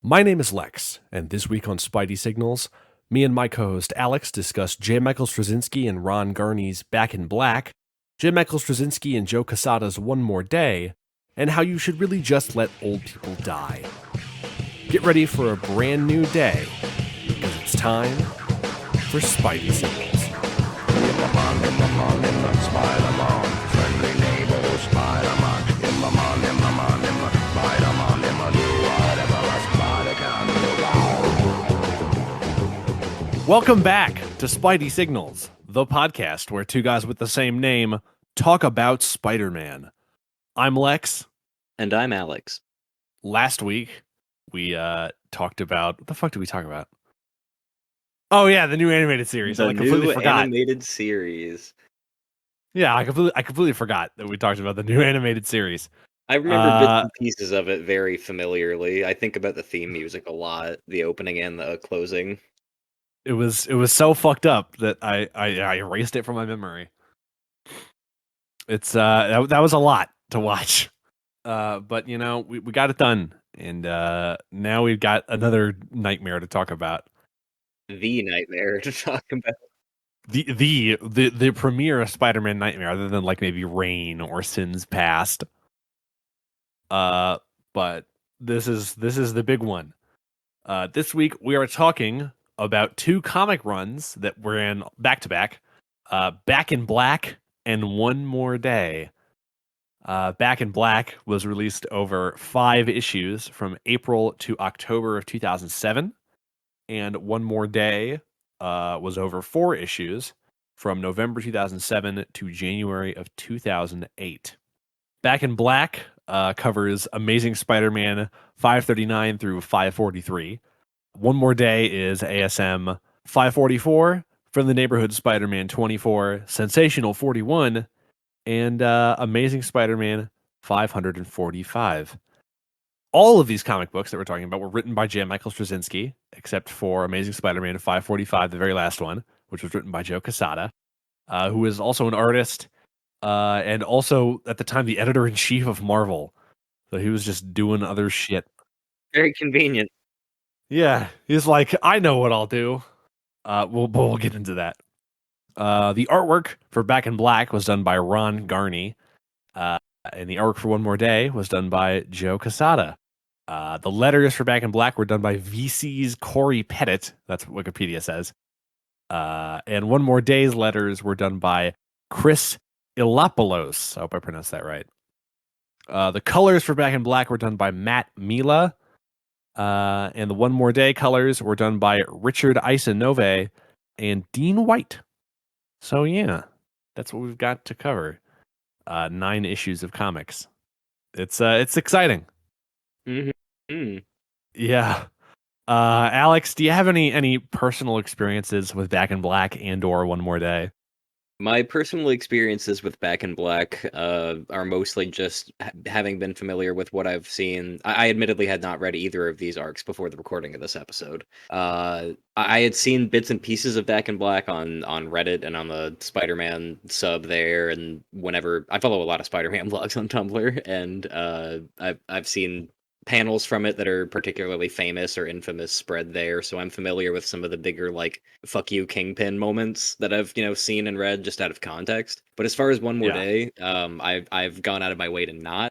My name is Lex, and this week on Spidey Signals, me and my co-host Alex discuss J. Michael Straczynski and Ron Garney's Back in Black, J. Michael Straczynski and Joe Quesada's One More Day, and how you should really just let old people die. Get ready for a brand new day, because it's time for Spidey Signals. Welcome back to Spidey Signals, the podcast where two guys with the same name talk about Spider-Man. I'm Lex. And I'm Alex. Last week, we talked about... What the fuck did we talk about? Oh yeah, the new animated series. I completely forgot. Animated series. Yeah, I completely forgot that we talked about the new animated series. I remember bits and pieces of it very familiarly. I think about the theme music a lot, the opening and the closing. It was so fucked up that I erased it from my memory. It's that was a lot to watch. But you know, we got it done, and now we've got another nightmare to talk about. The nightmare to talk about. The premier Spider-Man nightmare, other than like maybe Reign or Sins Past. But this is the big one. This week we are talking about two comic runs that were in back-to-back, Back in Black and One More Day. Back in Black was released over 5 issues from April to October of 2007, and One More Day was over 4 issues from November 2007 to January of 2008. Back in Black covers Amazing Spider-Man 539 through 543. One More Day is ASM 544, From the Neighborhood Spider-Man 24, Sensational 41, and Amazing Spider-Man 545. All of these comic books that we're talking about were written by J. Michael Straczynski, except for Amazing Spider-Man 545, the very last one, which was written by Joe Quesada, who is also an artist, and also, at the time, the editor-in-chief of Marvel. So he was just doing other shit. Very convenient. Yeah, he's like, I know what I'll do. We'll get into that. The artwork for Back in Black was done by Ron Garney, and the artwork for One More Day was done by Joe Quesada. The letters for Back in Black were done by VC's Corey Pettit. That's what Wikipedia says. And One More Day's letters were done by Chris Ilopoulos. I hope I pronounced that right. The colors for Back in Black were done by Matt Mila. And the One More Day colors were done by Richard Isenove and Dean White. So yeah, that's what we've got to cover. 9 issues of comics. It's exciting. Mm-hmm. Yeah. Alex, do you have any personal experiences with Back in Black and or One More Day? My personal experiences with Back in Black are mostly just having been familiar with what I've seen. I admittedly had not read either of these arcs before the recording of this episode. I had seen bits and pieces of Back in Black on Reddit and on the Spider-Man sub there, and whenever I follow a lot of Spider-Man blogs on Tumblr, and I've seen panels from it that are particularly famous or infamous spread there, so I'm familiar with some of the bigger, like, fuck you Kingpin moments that I've, seen and read just out of context. But as far as One More Day, I've gone out of my way to not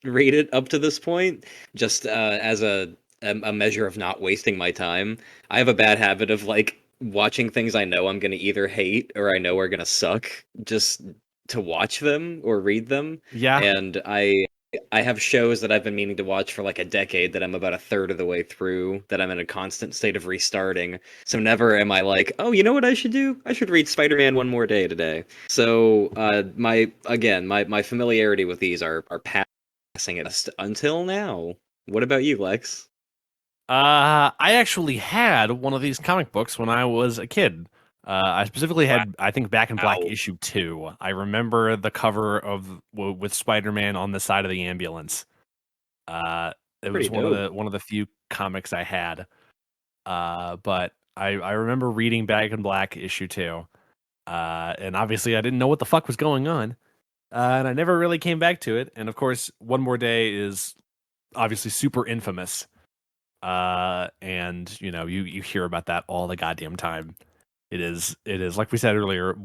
read it up to this point, just as a measure of not wasting my time. I have a bad habit of, like, watching things I know I'm going to either hate or I know are going to suck just to watch them or read them. Yeah. And I have shows that I've been meaning to watch for like a decade that I'm about a third of the way through, that I'm in a constant state of restarting. So never am I like, oh, you know what I should do? I should read Spider-Man One More Day today. So my familiarity with these are passing it until now. What about you, Lex? I actually had one of these comic books when I was a kid. I specifically had, I think, Back in Black issue 2. I remember the cover with Spider-Man on the side of the ambulance. It was one of the few comics I had. But I remember reading Back in Black issue 2. And obviously I didn't know what the fuck was going on. And I never really came back to it. And of course, One More Day is obviously super infamous And you hear about that all the goddamn time. It is like we said earlier,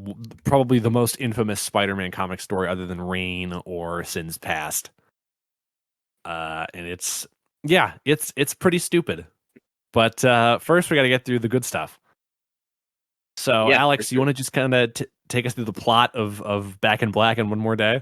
probably the most infamous Spider-Man comic story other than Reign or Sin's Past. And it's pretty stupid. But first, we got to get through the good stuff. So, Yeah, for Alex, you sure. want to just kind of take us through the plot of Back in Black in one more day?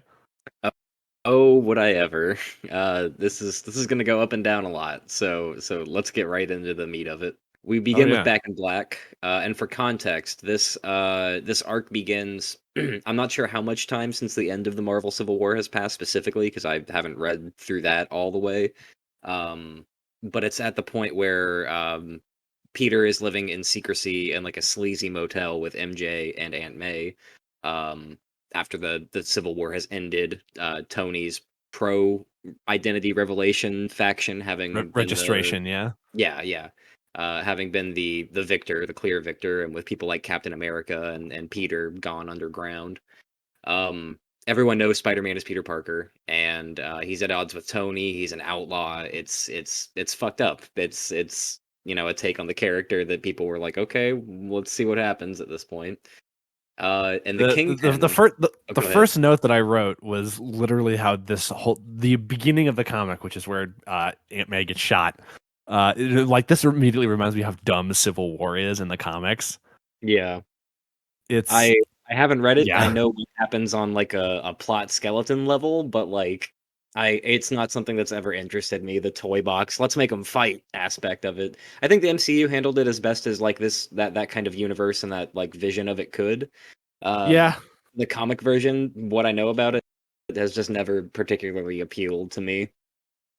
Oh, would I ever? This is gonna go up and down a lot. So let's get right into the meat of it. We Oh begin with yeah, Back in Black, and for context, this arc begins. I'm not sure how much time since the end of the Marvel Civil War has passed specifically because I haven't read through that all the way. Um, but it's at the point where Peter is living in secrecy in like a sleazy motel with MJ and Aunt May. Um, After the Civil War has ended, Tony's pro identity revelation faction having been the registration. Yeah, yeah, yeah. Having been the victor, the clear victor, and with people like Captain America and Peter gone underground. Everyone knows Spider-Man is Peter Parker, and he's at odds with Tony. He's an outlaw. It's fucked up. It's a take on the character that people were like, okay, let's see what happens at this point. And the the Kingpin. first Oh, the go ahead. first note that I wrote was literally how the beginning of the comic, which is where Aunt May gets shot. Like this immediately reminds me how dumb Civil War is in the comics. Yeah. It's I haven't read it. I yeah, know what happens on like a plot skeleton level, but like it's not something that's ever interested me. The toy box, let's make them fight aspect of it. I think the MCU handled it as best as like that kind of universe and that like vision of it could. Um, yeah. the comic version, what I know about it, has just never particularly appealed to me.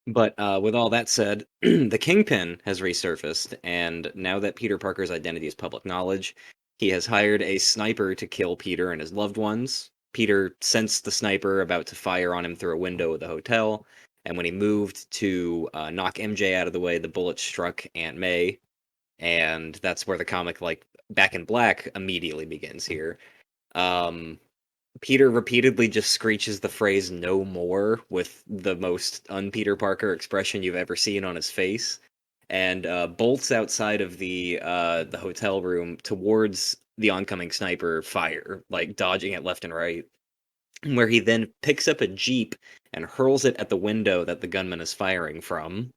But with all that said, the Kingpin has resurfaced, and now that Peter Parker's identity is public knowledge, he has hired a sniper to kill Peter and his loved ones. Peter sensed the sniper about to fire on him through a window of the hotel, and when he moved to knock MJ out of the way, the bullet struck Aunt May, and that's where the comic, like Back in Black, immediately begins here. Um, Peter repeatedly just screeches the phrase "no more" with the most un-Peter Parker expression you've ever seen on his face, and bolts outside of the hotel room towards the oncoming sniper fire, like dodging it left and right. Where he then picks up a jeep and hurls it at the window that the gunman is firing from.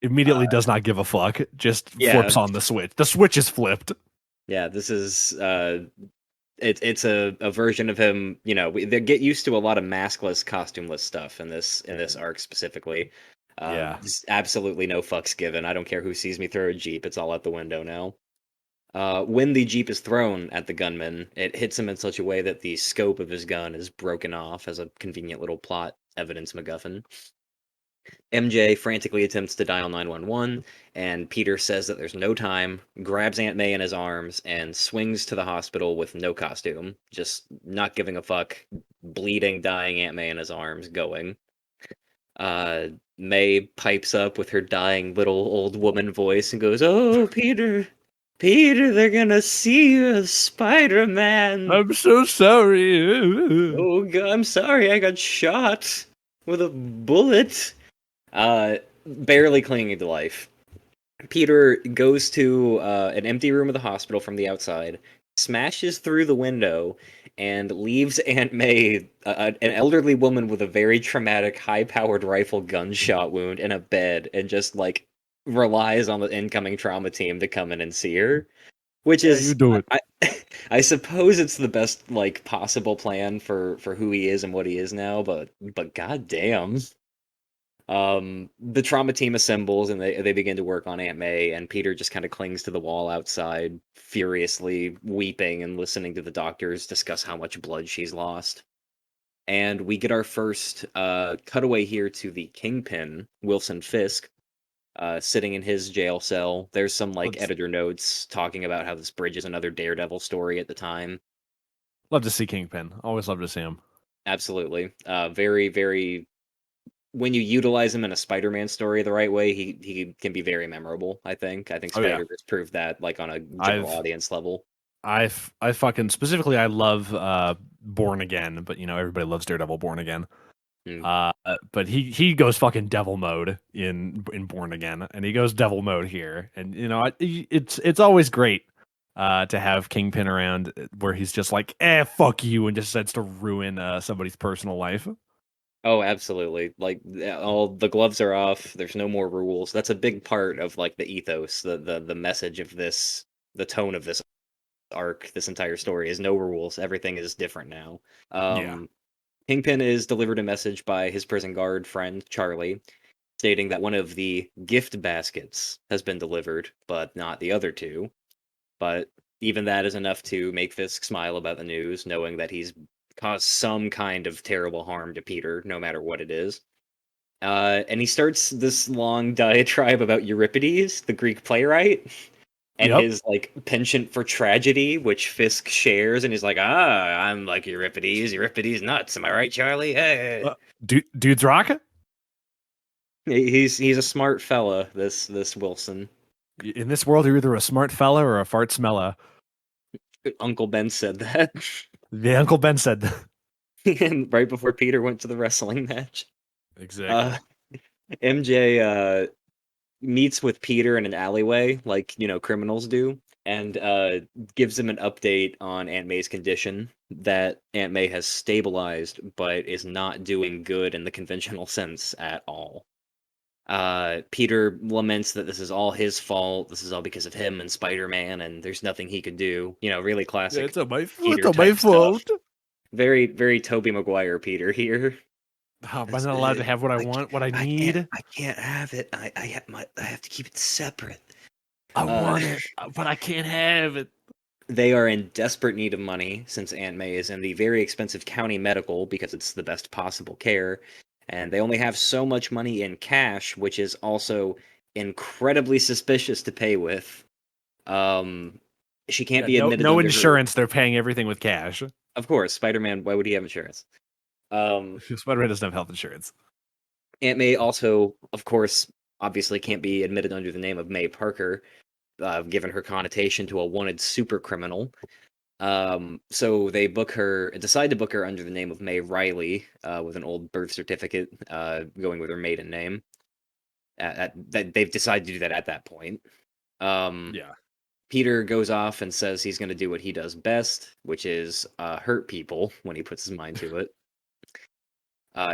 Uh, Immediately does not give a fuck. Just yeah, flips on the switch. The switch is flipped. yeah. This is it's a version of him. They get used to a lot of maskless, costumeless stuff in this arc specifically. Yeah. Just absolutely no fucks given. I don't care who sees me throw a jeep. It's all out the window now. When the jeep is thrown at the gunman, it hits him in such a way that the scope of his gun is broken off as a convenient little plot evidence MacGuffin. MJ frantically attempts to dial 911, and Peter says that there's no time, grabs Aunt May in his arms, and swings to the hospital with no costume, just not giving a fuck, bleeding, dying Aunt May in his arms, going. Uh, May pipes up with her dying little old woman voice and goes, "Oh, Peter, Peter, they're gonna see you as Spider-Man. I'm so sorry. Oh, God, I'm sorry I got shot with a bullet." Barely clinging to life. Peter goes to an empty room of the hospital from the outside, smashes through the window, and leaves Aunt May, an elderly woman with a very traumatic, high-powered rifle gunshot wound, in a bed, and just like relies on the incoming trauma team to come in and see her. Which Yeah, you is, do it. I suppose it's the best like possible plan for who he is and what he is now, but goddamn. The trauma team assembles and they begin to work on Aunt May, and Peter just kind of clings to the wall outside, furiously weeping and listening to the doctors discuss how much blood she's lost. And we get our first cutaway here to the Kingpin, Wilson Fisk, sitting in his jail cell. There's some like Let's editor notes talking about how this bridge is another Daredevil story at the time. love to see Kingpin. Always love to see him. Absolutely. Very, very when you utilize him in a Spider-Man story the right way, he can be very memorable. I think Oh yeah. Spider-Verse proved that, like on a general I've audience level. I fucking specifically I love Born Again, but everybody loves Daredevil Born Again. Mm. But he goes fucking devil mode in Born Again, and he goes devil mode here, and it's always great to have Kingpin around where he's just like, fuck you, and just decides to ruin somebody's personal life. Oh, absolutely. Like all the gloves are off. There's no more rules. That's a big part of like the ethos, the message of this, the tone of this arc, this entire story is no rules. Everything is different now. Yeah. Kingpin is delivered a message by his prison guard friend Charlie, stating that one of the gift baskets has been delivered, but not the other two. But even that is enough to make Fisk smile about the news, knowing that he's caused some kind of terrible harm to Peter, no matter what it is. And he starts this long diatribe about Euripides, the Greek playwright, and Yep. his like penchant for tragedy, which Fisk shares, and he's like, I'm like Euripides. Euripides nuts. Am I right, Charlie? Hey. Dude's rock. He's a smart fella, this Wilson. In this world, you're either a smart fella or a fart smeller. Uncle Ben said that. The Uncle Ben said that. And right before Peter went to the wrestling match. Exactly. Uh, MJ meets with Peter in an alleyway, like, criminals do, and gives him an update on Aunt May's condition, that Aunt May has stabilized, but is not doing good in the conventional sense at all. Peter laments that this is all his fault, this is all because of him and Spider-Man, and there's nothing he could do. Really Yeah, classic it's Peter a my type stuff. fault. Very, very Tobey Maguire Peter here. Oh, am I not allowed to have what I want, what I need? I can't have it. I have to keep it separate. I Uh, want it, but I can't have it. they are in desperate need of money since Aunt May is in the very expensive county medical because it's the best possible care, and they only have so much money in cash, which is also incredibly suspicious to pay with. Um, she can't Yeah, be admitted no under her. insurance. They're paying everything with cash. Of course, Spider-Man. Why would he have insurance? Spider-Man doesn't have health insurance. Aunt May also, of course, obviously can't be admitted under the name of May Parker, given her connotation to a wanted super criminal. So they decide to book her under the name of May Riley, with an old birth certificate, going with her maiden name. They've decided to do that at that point. Um, Yeah. Peter goes off and says he's going to do what he does best, which is hurt people when he puts his mind to it.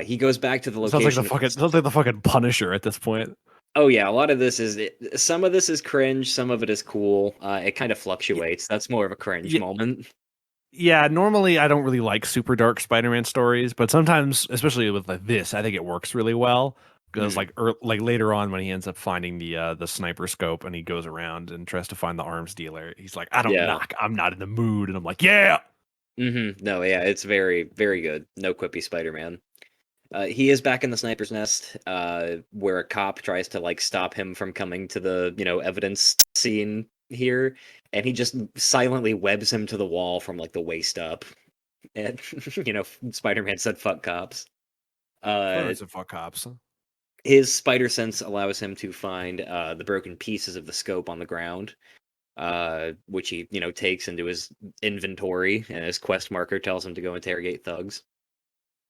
He goes back to the location. Sounds like the fucking Punisher at this point. Oh yeah, a lot of this is some of this is cringe, some of it is cool. It kind of Yeah, fluctuates. That's more of a cringe moment. yeah. Normally, I don't really like super dark Spider-Man stories, but sometimes, especially with like this, I think it works really well because Mhm. like later on when he ends up finding the sniper scope and he goes around and tries to find the arms dealer, he's like, "I don't Yeah. knock. I'm not in the mood," and I'm like, "Yeah." No, yeah, it's very, very good. No quippy Spider-Man. He is back in the sniper's nest, where a cop tries to like stop him from coming to the evidence scene here, and he just silently webs him to the wall from like the waist up. And Spider-Man said, "Fuck cops." Uh, Spider-Man's a fuck cops. his spider sense allows him to find the broken pieces of the scope on the ground, which he takes into his inventory, and his quest marker tells him to go interrogate thugs.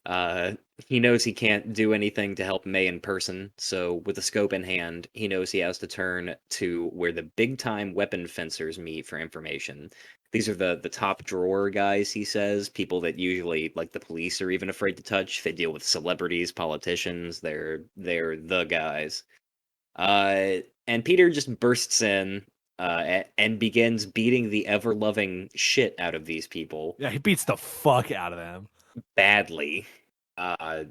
Uh, he knows he can't do anything to help May in person, so with the scope in hand, he knows he has to turn to where the big time weapon fencers meet for information. These are the top drawer guys, he says, people that usually like the police are even afraid to touch. They deal with celebrities, politicians, they're the guys. And Peter just bursts in and begins beating the ever loving shit out of these people Yeah, he beats the fuck out of them. badly. Uh,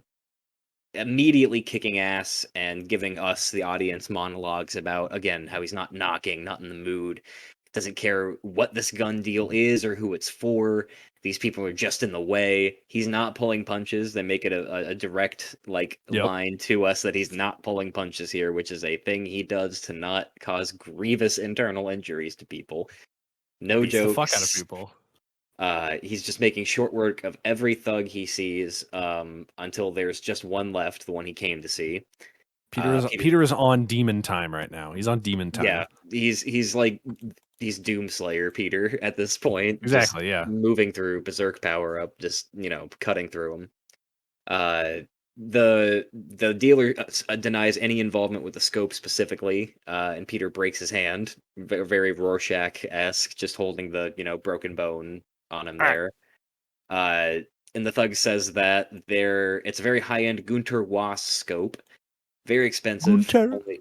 Immediately kicking ass and giving us, the audience, monologues about, again, how he's not knocking, not in the mood, doesn't care what this gun deal is or who it's for. These people are just in the way. He's not pulling punches. They make it a direct like Yep. line to us that he's not pulling punches here, which is a thing he does to not cause grievous internal injuries to people. No Beats the fuck out of jokes. people. He's just making short work of every thug he sees, until there's just one left, the one he came to see. Peter, Peter is on demon time right now. He's on demon time. yeah, he's like he's Doomslayer Peter at this point, just Exactly. Yeah. moving through berserk power up, just cutting through him. Uh, the dealer denies any involvement with the scope specifically, and Peter breaks his hand, very Rorschach-esque, just holding the broken bone on him Ah, there. Uh, and the thug says that it's a very high-end Gunter Wass scope, very expensive, Gunter. only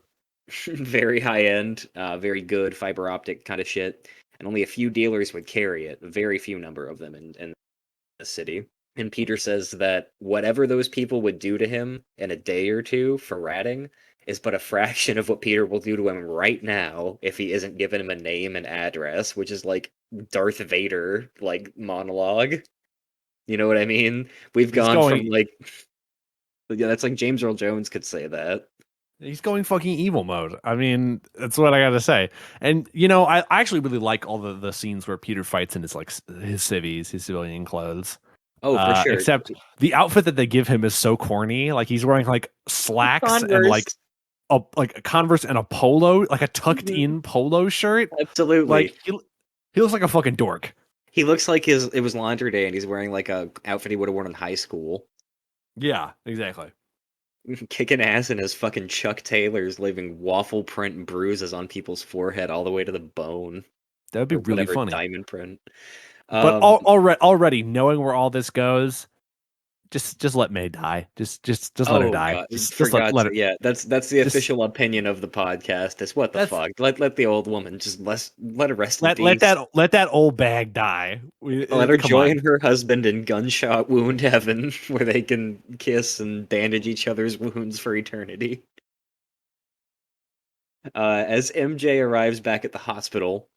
very high-end, very good fiber optic kind of shit, and only a few dealers would carry it, a very few number of them in the city. And Peter says that whatever those people would do to him in a day or two for ratting is but a fraction of what Peter will do to him right now if he isn't giving him a name and address, which is like Darth Vader like monologue. You know what I mean? We've He's gone from going. like yeah, that's like James Earl Jones could say that. He's going fucking evil mode. I mean, that's what I gotta say. And I actually really like all the scenes where Peter fights in his his civvies, his civilian clothes. Oh, for sure. Except the outfit that they give him is so corny. Like he's wearing like slacks and Converse. a Converse and a polo, like a tucked Mhm. in polo shirt. Absolutely. Like he looks like a fucking dork. He looks like it was laundry day and he's wearing like a outfit he would have worn in high school. Yeah, exactly. Kicking ass in his fucking Chuck Taylors, leaving waffle print bruises on people's forehead all the way to the bone, That would be or really whatever funny. diamond print. But Um, already knowing where all this goes, just let May die. Just let her oh die. god, for Just God's let sake, her. yeah, that's the Just official opinion of the podcast. Is what the that's fuck? Let the old woman just let her rest in peace. let that old bag die. Let her Come join on. her husband in gunshot wound heaven, where they can kiss and bandage each other's wounds for eternity. As MJ arrives back at the hospital,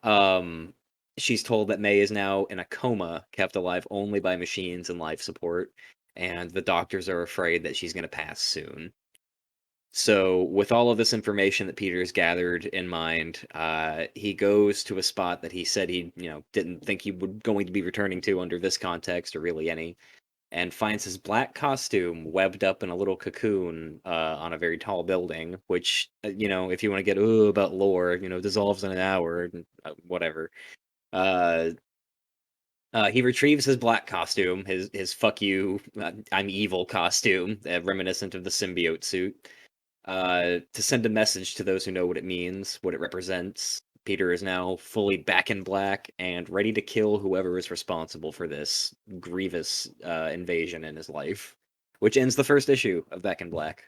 Um, she's told that May is now in a coma, kept alive only by machines and life support, and the doctors are afraid that she's going to pass soon. So, with all of this information that Peter's gathered in mind, he goes to a spot that he said he, didn't think he would going to be returning to under this context or really any, and finds his black costume webbed up in a little cocoon on a very tall building, which, if you want to get about lore, dissolves in an hour, whatever. Uh, he retrieves his black costume, his "fuck you, I'm evil" costume, reminiscent of the symbiote suit, to send a message to those who know what it means, what it represents. Peter is now fully back in black and ready to kill whoever is responsible for this grievous invasion in his life, which ends the first issue of Back in Black.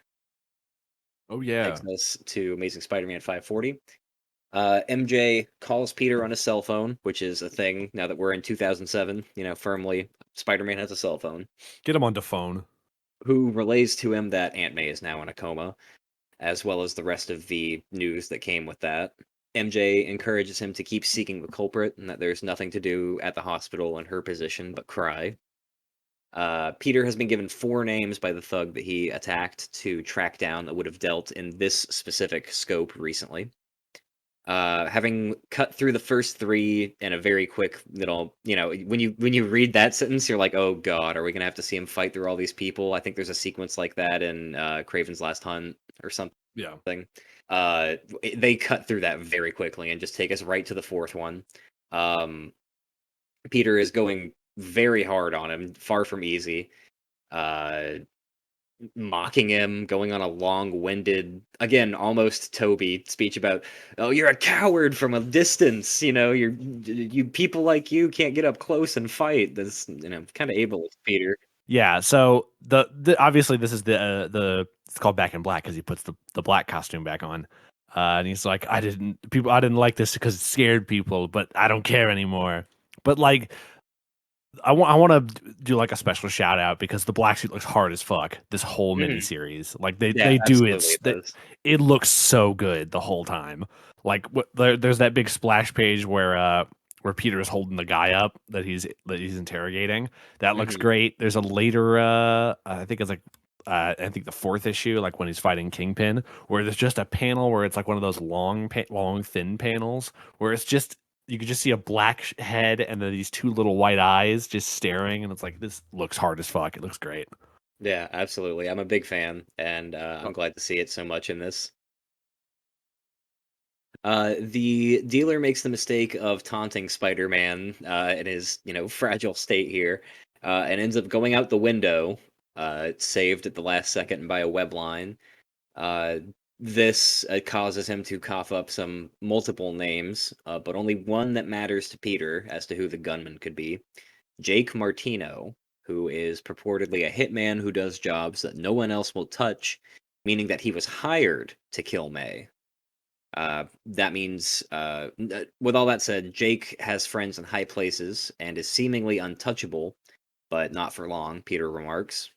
Oh yeah. Takes us to Amazing Spider-Man 540. MJ calls Peter on his cell phone, which is a thing now that we're in 2007. Firmly, Spider-Man has a cell phone. Get him on the phone. Who relays to him that Aunt May is now in a coma, as well as the rest of the news that came with that. MJ encourages him to keep seeking the culprit and that there's nothing to do at the hospital in her position but cry. Peter has been given 4 names by the thug that he attacked to track down that would have dealt in this specific scope recently. Having cut through the first 3 in a very quick little, when you read that sentence, you're like, oh god, are we gonna have to see him fight through all these people? I think there's a sequence like that in Kraven's Last Hunt or something. Yeah. They cut through that very quickly and just take us right to the 4th one. Peter is going very hard on him, far from easy. Uh, Mocking him, going on a long-winded, again, almost Toby speech about, oh, you're a coward from a distance. You people like you can't get up close and fight. This, kind of ableist Peter. Yeah. So the obviously this is the it's called Back in Black because he puts the black costume back on. And he's like, I didn't like this because it scared people, but I don't care anymore. But like, I want to do like a special shout out because the black suit looks hard as fuck. This whole Mhm. miniseries, like they Yeah, they do absolutely it does. it looks so good the whole time. Like there's that big splash page where Peter is holding the guy up that he's interrogating. That looks Mhm. great. There's a later I think it's like I think the 4th issue, like when he's fighting Kingpin, where there's just a panel where it's like one of those long thin panels where it's just you could just see a black head and then these 2 little white eyes just staring, and it's like this looks hard as fuck. It looks great. Yeah, absolutely. I'm a big fan, and I'm glad to see it so much in this. The dealer makes the mistake of taunting Spider-Man in his, fragile state here, and ends up going out the window. saved at the last second by a web line. Uh, this causes him to cough up some multiple names, but only one that matters to Peter as to who the gunman could be. Jake Martino, who is purportedly a hitman who does jobs that no one else will touch, meaning that he was hired to kill May. That means, with all that said, Jake has friends in high places and is seemingly untouchable, but not for long, Peter remarks.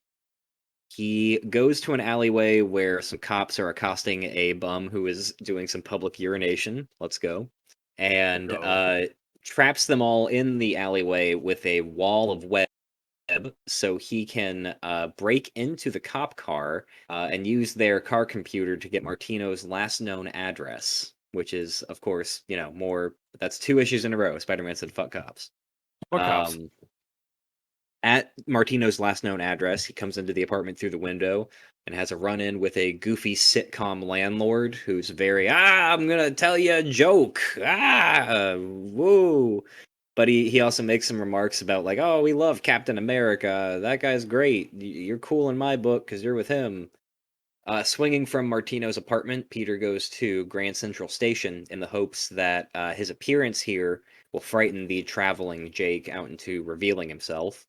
He goes to an alleyway where some cops are accosting a bum who is doing some public urination. Let's go. And traps them all in the alleyway with a wall of web so he can break into the cop car and use their car computer to get Martino's last known address, which is, of course, more. That's 2 issues in a row. Spider-Man said, "Fuck cops." What cops? At Martino's last known address, he comes into the apartment through the window and has a run-in with a goofy sitcom landlord who's very, I'm gonna tell you a joke. Woo. But he also makes some remarks about, like, oh, we love Captain America. That guy's great. You're cool in my book because you're with him. Swinging from Martino's apartment, Peter goes to Grand Central Station in the hopes that his appearance here will frighten the traveling Jake out into revealing himself.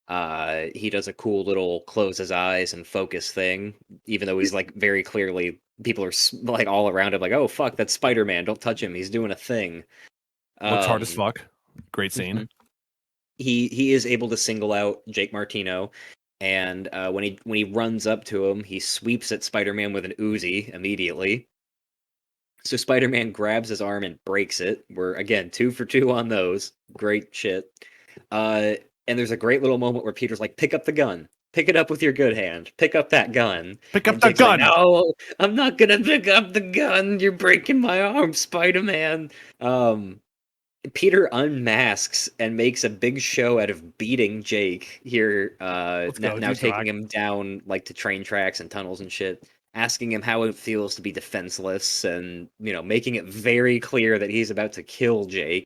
He does a cool little close his eyes and focus thing, even though he's like very clearly, people are like all around him, like, oh fuck, that's Spider-Man. Don't touch him. He's doing a thing. Looks hard as fuck. Great scene. He is able to single out Jake Martino, and when he runs up to him, he sweeps at Spider-Man with an Uzi immediately. So Spider-Man grabs his arm and breaks it. We're again 2 for 2 on those. Great shit. And there's a great little moment where Peter's like, "Pick up the gun. Pick it up with your good hand. Pick up that gun." Pick up And the Jake's like, gun. "No, I'm not gonna pick up the gun. You're breaking my arm, Spider-Man." Peter unmasks and makes a big show out of beating Jake here, Let's go, now taking G-Shock. him down like to train tracks and tunnels and shit, asking him how it feels to be defenseless, and making it very clear that he's about to kill Jake.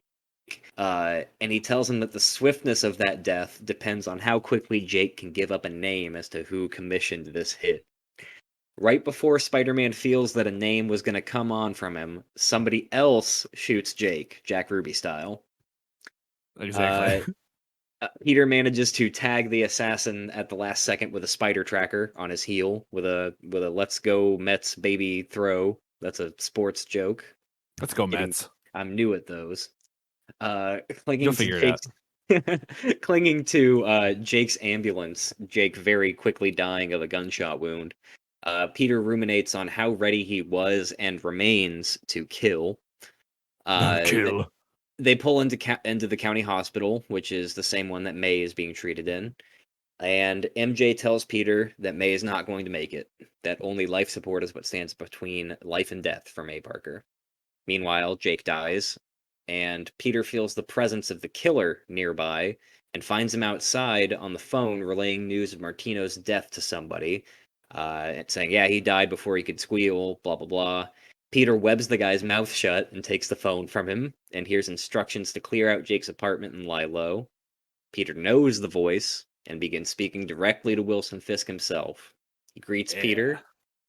And he tells him that the swiftness of that death depends on how quickly Jake can give up a name as to who commissioned this hit. Right before Spider-Man feels that a name was going to come on from him, somebody else shoots Jake, Jack Ruby style. Exactly. Peter manages to tag the assassin at the last second with a spider tracker on his heel with a "Let's go Mets baby" throw. That's a sports joke. Let's go, Mets. I'm new at those. You'll Clinging to figure it out. clinging to Jake's ambulance, Jake very quickly dying of a gunshot wound. Peter ruminates on how ready he was and remains to kill. Kill. They pull into the county hospital, which is the same one that May is being treated in. And MJ tells Peter that May is not going to make it, that only life support is what stands between life and death for May Parker. Meanwhile, Jake dies, and Peter feels the presence of the killer nearby and finds him outside on the phone relaying news of Martino's death to somebody, saying, yeah, he died before he could squeal, blah, blah, blah. Peter webs the guy's mouth shut and takes the phone from him and hears instructions to clear out Jake's apartment and lie low. Peter knows the voice and begins speaking directly to Wilson Fisk himself. He greets Peter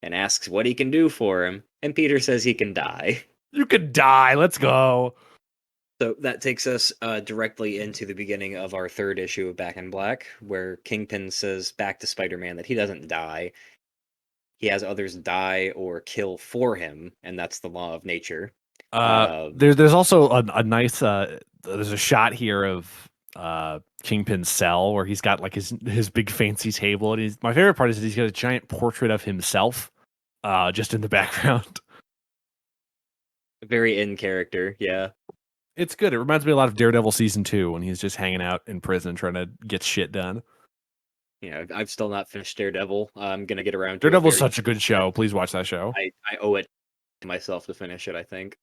and asks what he can do for him, and Peter says he can die. You could die. Let's go. So that takes us directly into the beginning of our 3rd issue of Back in Black, where Kingpin says back to Spider-Man that he doesn't die. He has others die or kill for him, and that's the law of nature. There's also a nice there's a shot here of Kingpin's cell where he's got like his big fancy table, and my favorite part is that he's got a giant portrait of himself just in the background. Very in character, yeah. It's good. It reminds me a lot of Daredevil season 2 when he's just hanging out in prison trying to get shit done. Yeah, I've still not finished Daredevil. I'm gonna get around to Daredevil's such a good show. Please watch that show. I owe it to myself to finish it, I think.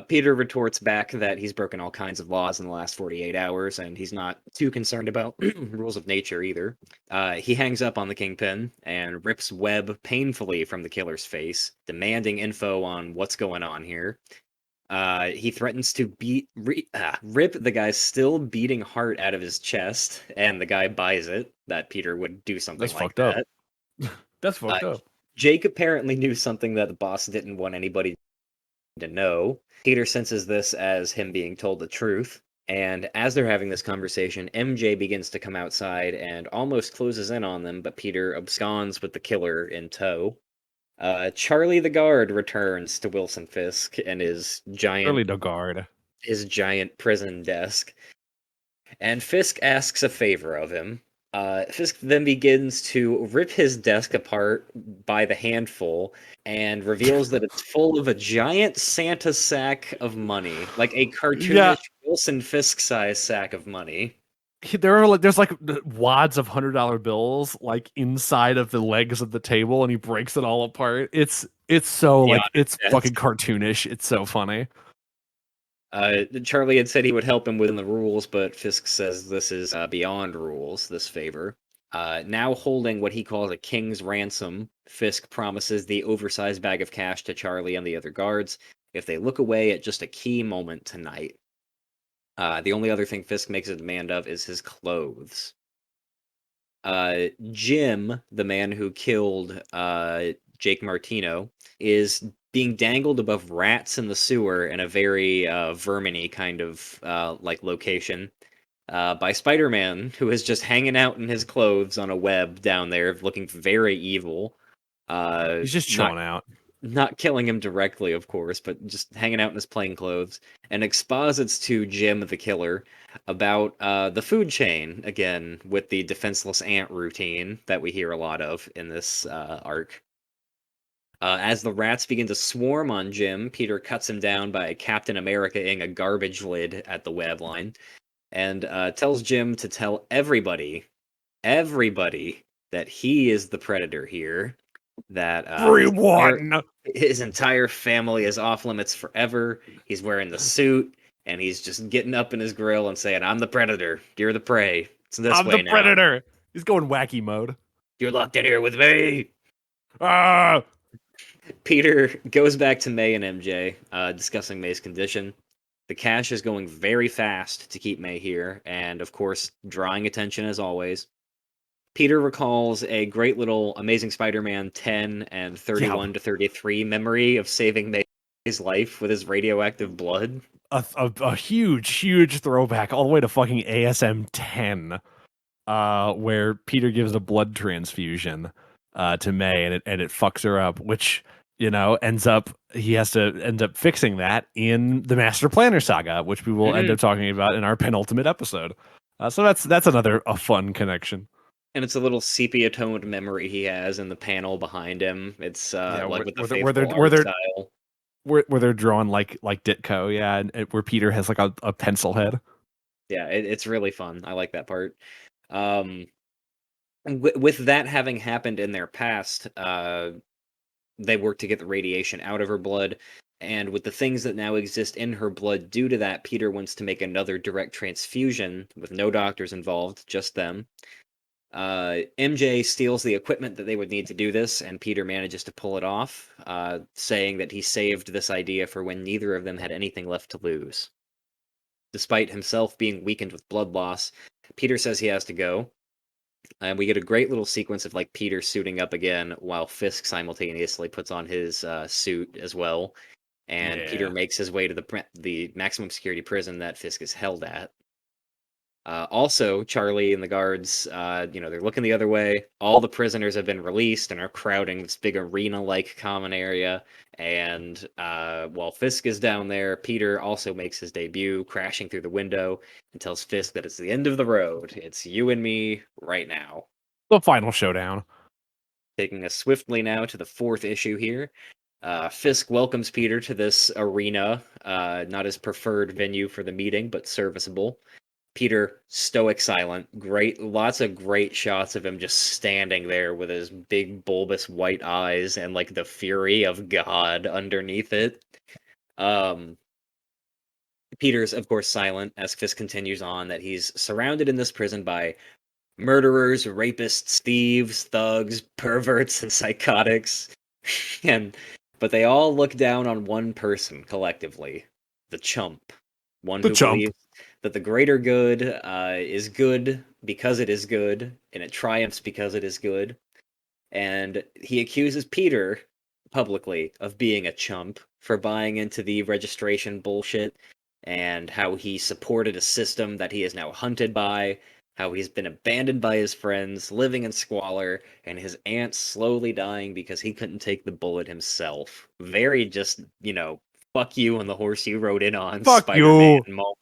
Peter retorts back that he's broken all kinds of laws in the last 48 hours, and he's not too concerned about rules of nature either. He hangs up on the Kingpin and rips web painfully from the killer's face, demanding info on what's going on here. He threatens to rip the guy's still beating heart out of his chest, and the guy buys it that Peter would do something That's like fucked up. that. That's Uh, fucked up. Jake apparently knew something that the boss didn't want anybody to know. Peter senses this as him being told the truth, and as they're having this conversation, MJ begins to come outside and almost closes in on them, but Peter absconds with the killer in tow. Charlie the guard returns to Wilson Fisk and Early Dogard. his giant prison desk, and Fisk asks a favor of him. Fisk then begins to rip his desk apart by the handful and reveals that it's full of a giant Santa sack of money, like a Yeah, cartoonish Wilson Fisk size sack of money. there's like wads of $100 bills like inside of the legs of the table, and he breaks it all apart. It's so Yeah, like it's desk. fucking cartoonish. It's so funny. Charlie had said he would help him within the rules, but Fisk says this is beyond rules, this favor. Now holding what he calls a king's ransom, Fisk promises the oversized bag of cash to Charlie and the other guards if they look away at just a key moment tonight. The only other thing Fisk makes a demand of is his clothes. Jim, the man who killed Jake Martino, is being dangled above rats in the sewer in a very vermin-y kind of like location by Spider-Man, who is just hanging out in his clothes on a web down there, looking very evil. He's just Not chilling out. not killing him directly, of course, but just hanging out in his plain clothes, and exposits to Jim the killer about the food chain again with the defenseless ant routine that we hear a lot of in this arc. As the rats begin to swarm on Jim, Peter cuts him down by Captain America-ing a garbage lid at the web line, and tells Jim to tell everybody, that he is the predator here, that Everyone. his entire family is off limits forever. He's wearing the suit, and he's just getting up in his grill and saying, "I'm the predator. You're the prey. It's this I'm the way now. predator. He's going wacky mode. You're locked in here with me." Ah, Peter goes back to May and MJ, discussing May's condition. The cash is going very fast to keep May here, and of course, drawing attention as always. Peter recalls a great little Amazing Spider-Man 10 and 31 yeah. to 33 memory of saving May's life with his radioactive blood. A huge throwback all the way to fucking ASM 10, where Peter gives a blood transfusion to May, and it fucks her up, which he has to end up fixing that in the Master Planner saga, which we will end up talking about in our penultimate episode. So that's a fun connection. And it's a little sepia-toned memory he has in the panel behind him. It's Yeah, like with the where faithful they're art style. where they're drawn like Ditko, yeah, and where Peter has like a pencil head. Yeah, it's really fun. I like that part. Um, with that having happened in their past, they work to get the radiation out of her blood. And with the things that now exist in her blood due to that, Peter wants to make another direct transfusion with no doctors involved, just them. MJ steals the equipment that they would need to do this, and Peter manages to pull it off, saying that he saved this idea for when neither of them had anything left to lose. Despite himself being weakened with blood loss, Peter says he has to go. And we get a great little sequence of like Peter suiting up again while Fisk simultaneously puts on his suit as well. And Peter Yeah. makes his way to the maximum security prison that Fisk is held at. Also, Charlie and the guards, they're looking the other way. All the prisoners have been released and are crowding this big arena-like common area. And while Fisk is down there, Peter also makes his debut, crashing through the window, and tells Fisk that it's the end of the road. It's you and me right now. The final showdown. Taking us swiftly now to the fourth issue here. Fisk welcomes Peter to this arena, not his preferred venue for the meeting, but serviceable. Peter, stoic silent, lots of great shots of him just standing there with his big bulbous white eyes and like the fury of God underneath it. Peter's of course silent as Fisk continues on that he's surrounded in this prison by murderers, rapists, thieves, thugs, perverts, and psychotics. But they all look down on one person collectively. the chump, one The who chump. believes that the greater good is good because it is good, and it triumphs because it is good. And he accuses Peter publicly of being a chump for buying into the registration bullshit and how he supported a system that he is now hunted by, how he's been abandoned by his friends, living in squalor, and his aunt slowly dying because he couldn't take the bullet himself. Very just, fuck you and the horse you rode in on, Fuck Spider-Man you. moment.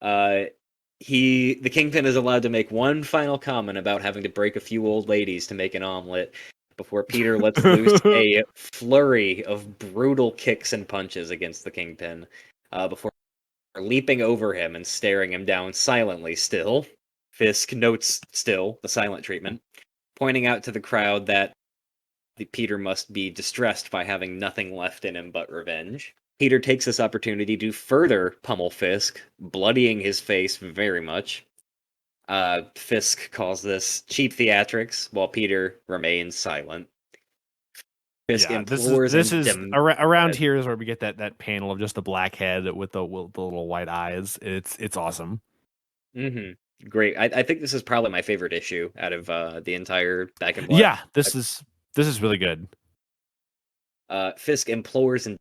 Uh, the Kingpin is allowed to make one final comment about having to break a few old ladies to make an omelet before Peter lets loose a flurry of brutal kicks and punches against the Kingpin, before leaping over him and staring him down silently still. Fisk notes still the silent treatment, pointing out to the crowd that Peter must be distressed by having nothing left in him but revenge. Peter takes this opportunity to further pummel Fisk, bloodying his face very much. Fisk calls this cheap theatrics, while Peter remains silent. Fisk Yeah, this is implores this and is around here is where we get that panel of just the black head with the little white eyes. It's awesome. Great. I think this is probably my favorite issue out of the entire Back in Black. Yeah, this is really good. Fisk implores and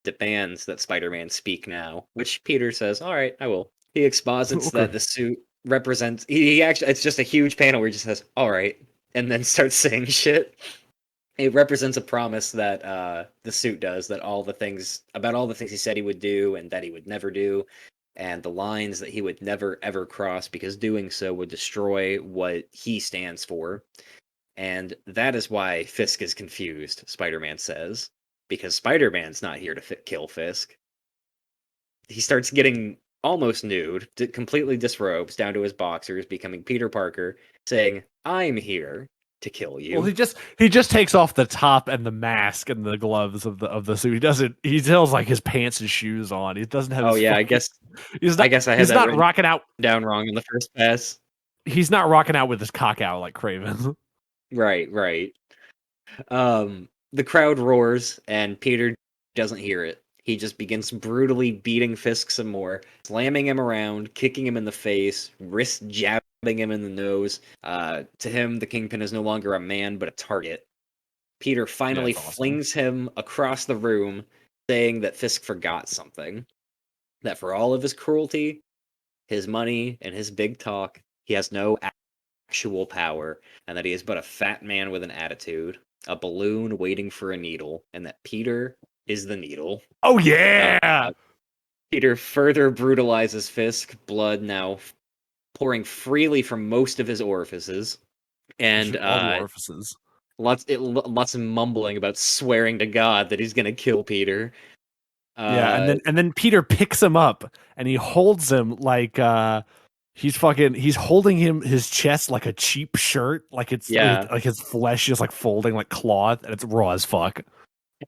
demands that Spider-Man speak now, which Peter says, "All right, I will." He exposits that Okay. the suit represents. He actually, it's just a huge panel where he just says, "All right," and then starts saying shit. It represents a promise that the suit does, that all the things he said he would do and that he would never do, and the lines that he would never ever cross because doing so would destroy what he stands for. And that is why Fisk is confused, Spider-Man says, because Spider-Man's not here to kill Fisk. He starts getting almost nude, completely disrobes down to his boxers, becoming Peter Parker, saying, "I'm here to kill Well, you." he just takes off the top and the mask and the gloves of the suit. He doesn't. He still has like his pants and shoes on. He doesn't have Oh his yeah, fucking. I guess I had He's that not written rocking out. down wrong in the first pass. He's not rocking out with his cock out like Craven. Right, right. The crowd roars, and Peter doesn't hear it. He just begins brutally beating Fisk some more, slamming him around, kicking him in the face, wrist jabbing him in the nose. To him, the Kingpin is no longer a man, but a target. Peter Yeah, finally it's awesome. flings him across the room, saying that Fisk forgot something. That for all of his cruelty, his money, and his big talk, he has no actual power, and that he is but a fat man with an attitude, a balloon waiting for a needle, and that Peter is the needle. Oh Uh, yeah, Peter further brutalizes Fisk, blood now pouring freely from most of his orifices, and all the orifices. lots of mumbling about swearing to God that he's gonna kill Peter. Yeah, Uh, and then Peter picks him up and he holds him like he's holding his chest like a cheap shirt, like it's yeah, like his flesh is like folding like cloth and it's raw as fuck.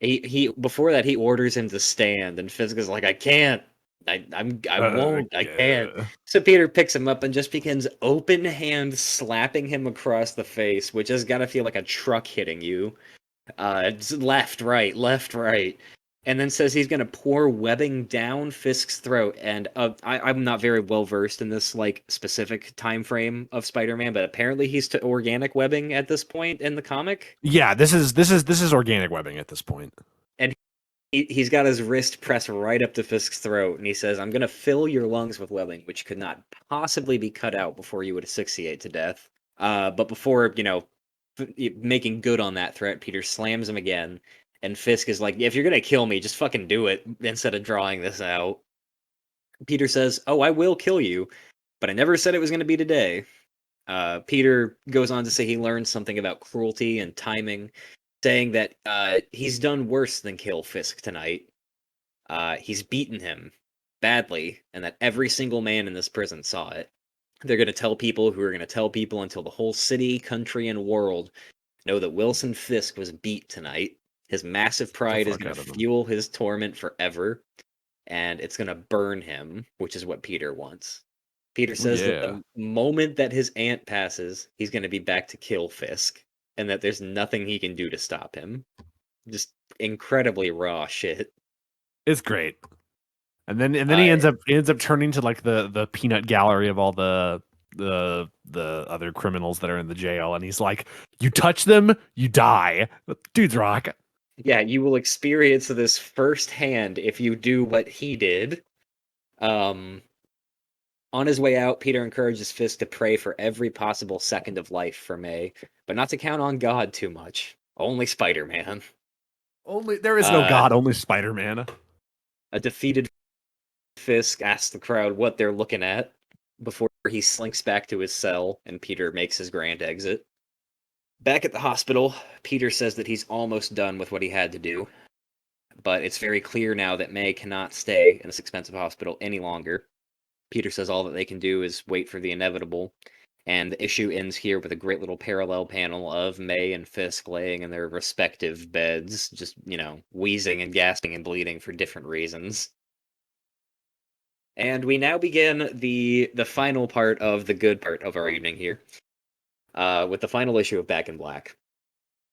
he before that he orders him to stand, and Fisk is like, "I can't, I won't, I can't." Yeah. So Peter picks him up and just begins open hand slapping him across the face, which has got to feel like a truck hitting you. It's left, right, and then says he's gonna pour webbing down Fisk's throat. And I'm not very well versed in this like specific time frame of Spider-Man, but apparently he's to organic webbing at this point in the comic. Yeah, this is organic webbing at this point. And he's got his wrist pressed right up to Fisk's throat, and he says, "I'm going to fill your lungs with webbing, which could not possibly be cut out before you would asphyxiate to death." But before, making good on that threat, Peter slams him again, and Fisk is like, "If you're going to kill me, just fucking do it instead of drawing this out." Peter says, "Oh, I will kill you, but I never said it was going to be today." Peter goes on to say he learned something about cruelty and timing, saying that he's done worse than kill Fisk tonight. He's beaten him badly, and that every single man in this prison saw it. They're going to tell people who are going to tell people until the whole city, country, and world know that Wilson Fisk was beat tonight. His massive The pride is fuck going out to of them. fuel his torment forever, and it's going to burn him, which is what Peter wants. Peter Oh says that yeah. the moment that his aunt passes, he's going to be back to kill Fisk, and that there's nothing he can do to stop him. Just incredibly raw shit. It's great. And then Uh, he ends up turning to like the peanut gallery of all the other criminals that are in the jail, and he's like, "You touch them, you die." Dude's rock. yeah, you will experience this firsthand if you do what he did. Um, on his way out, Peter encourages Fisk to pray for every possible second of life for May, but not to count on God too much. Only Spider-Man. Only there is no Uh, God, only Spider-Man. a defeated Fisk asks the crowd what they're looking at before he slinks back to his cell and Peter makes his grand exit. Back at the hospital, Peter says that he's almost done with what he had to do, but it's very clear now that May cannot stay in this expensive hospital any longer. Peter says all that they can do is wait for the inevitable, and the issue ends here with a great little parallel panel of May and Fisk laying in their respective beds, just, wheezing and gasping and bleeding for different reasons. And we now begin the final part of the good part of our evening here, with the final issue of Back in Black.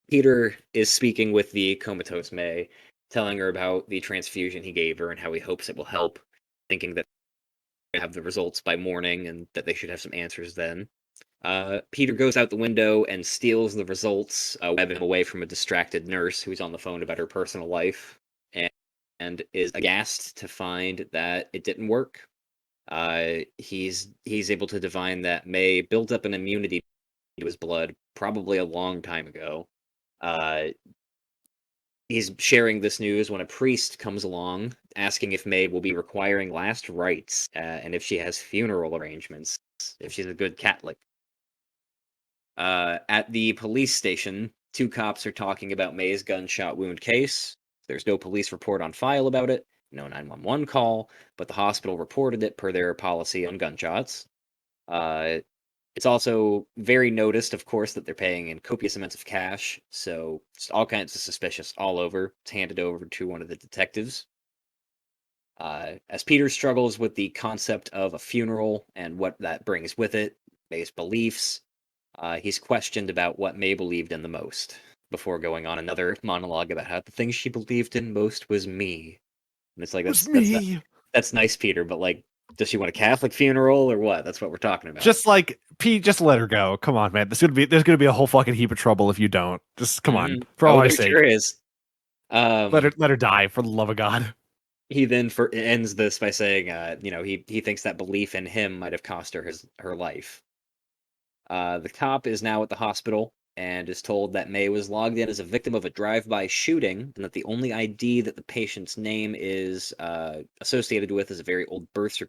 Peter is speaking with the comatose May, telling her about the transfusion he gave her and how he hopes it will help, thinking that they have the results by morning and that they should have some answers then. Peter goes out the window and steals the results, webbing away from a distracted nurse who's on the phone about her personal life, and is aghast to find that it didn't work. He's able to divine that May built up an immunity to his blood probably a long time ago. He's sharing this news when a priest comes along, asking if May will be requiring last rites, and if she has funeral arrangements, if she's a good Catholic. At the police station, two cops are talking about May's gunshot wound case. There's no police report on file about it, no 911 call, but the hospital reported it per their policy on gunshots. It's also very noticed, of course, that they're paying in copious amounts of cash, so just all kinds of suspicious all over. It's handed over to one of the detectives. As Peter struggles with the concept of a funeral and what that brings with it, May's beliefs, he's questioned about what May believed in the most, before going on another monologue about how the thing she believed in most was me. And it's like, It was that's me. that's nice, Peter, but like, does she want a Catholic funeral or what? That's what we're talking about. Just like Pete, just let her go. Come on, man. There's gonna be a whole fucking heap of trouble if you don't. Just come on, for all Oh, our there sure sake. is. Let her die for the love of God. He then ends this by saying, he thinks that belief in him might have cost her her life. The cop is now at the hospital and is told that May was logged in as a victim of a drive-by shooting, and that the only ID that the patient's name is associated with is a very old birth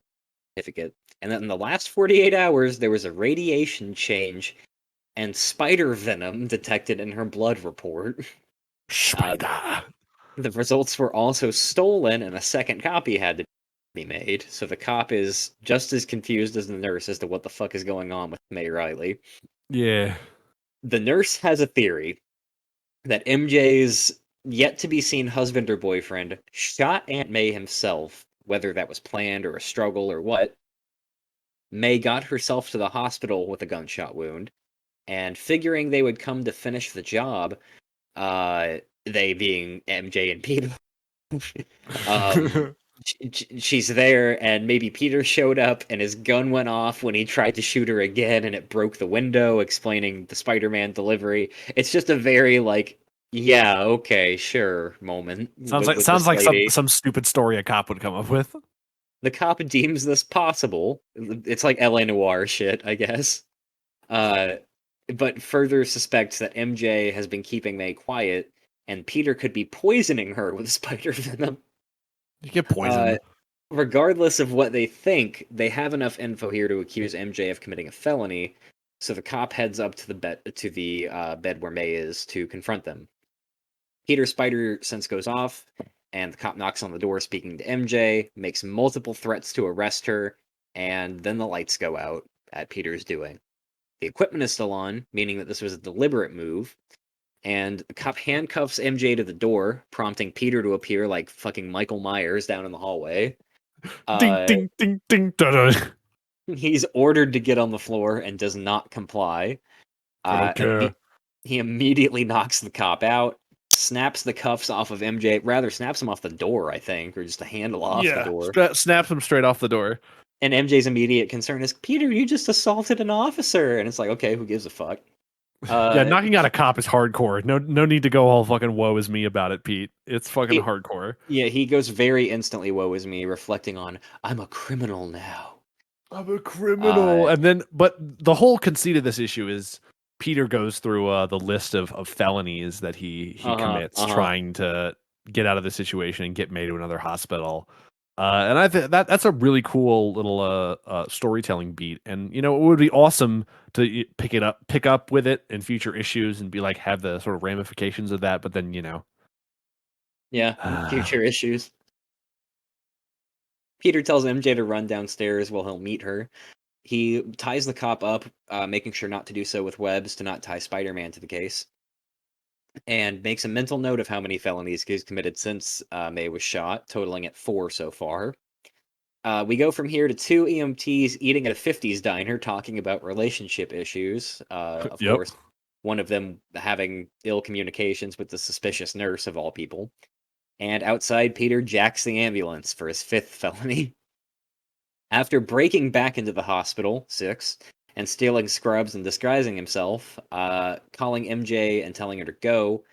certificate, and that in the last 48 hours there was a radiation change and spider venom detected in her blood report. Spider. The results were also stolen, and a second copy had to be made. So the cop is just as confused as the nurse as to what the fuck is going on with May Riley. Yeah. The nurse has a theory that MJ's yet to be seen husband or boyfriend shot Aunt May himself, whether that was planned or a struggle or what. May got herself to the hospital with a gunshot wound, and figuring they would come to finish the job, they being MJ and Peter, um, she's there, and maybe Peter showed up and his gun went off when he tried to shoot her again, and it broke the window, explaining the Spider-Man delivery. It's just a very like, yeah, okay, sure moment with Sounds this like lady. some stupid story a cop would come up with. The cop deems this possible. It's like LA Noir shit, I guess. Uh, but further suspects that MJ has been keeping May quiet, and Peter could be poisoning her with spider venom. You get Uh, poisoned. regardless of what they think, they have enough info here to accuse MJ of committing a felony. So the cop heads up to the bed where May is to confront them. Peter's spider sense goes off, and the cop knocks on the door, speaking to MJ, makes multiple threats to arrest her, and then the lights go out at Peter's doing. The equipment is still on, meaning that this was a deliberate move. And the cop handcuffs MJ to the door, prompting Peter to appear like fucking Michael Myers down in the hallway. Ding Uh, ding ding ding da, da. he's ordered to get on the floor and does not comply. I don't And care. he immediately knocks the cop out. snaps the cuffs off of MJ, rather snaps him off the door, I think, or just a handle off the Yeah, door. snaps him straight off the door. And MJ's immediate concern is, Peter, you just assaulted an officer. And it's like, okay, who gives a fuck? Yeah, knocking out a cop is hardcore. No need to go all fucking woe is me about it, Pete. It's fucking hardcore. Yeah, he goes very instantly woe is me, reflecting on, I'm a criminal now. I'm a criminal. And then, but the whole conceit of this issue is Peter goes through the list of felonies that he commits, trying to get out of the situation and get May to another hospital. And I think that's a really cool little storytelling beat. And it would be awesome to pick up with it in future issues and be like have the sort of ramifications of that. But then yeah, future issues. Peter tells MJ to run downstairs while he'll meet her. He ties the cop up, making sure not to do so with webs to not tie Spider-Man to the case, and makes a mental note of how many felonies he's committed since May was shot, totaling at 4 so far. We go from here to 2 EMTs eating at a 50s diner talking about relationship issues. Of course, one of them having ill communications with the suspicious nurse of all people. And outside, Peter jacks the ambulance for his 5th felony. After breaking back into the hospital, 6, and stealing scrubs and disguising himself, calling MJ and telling her to go,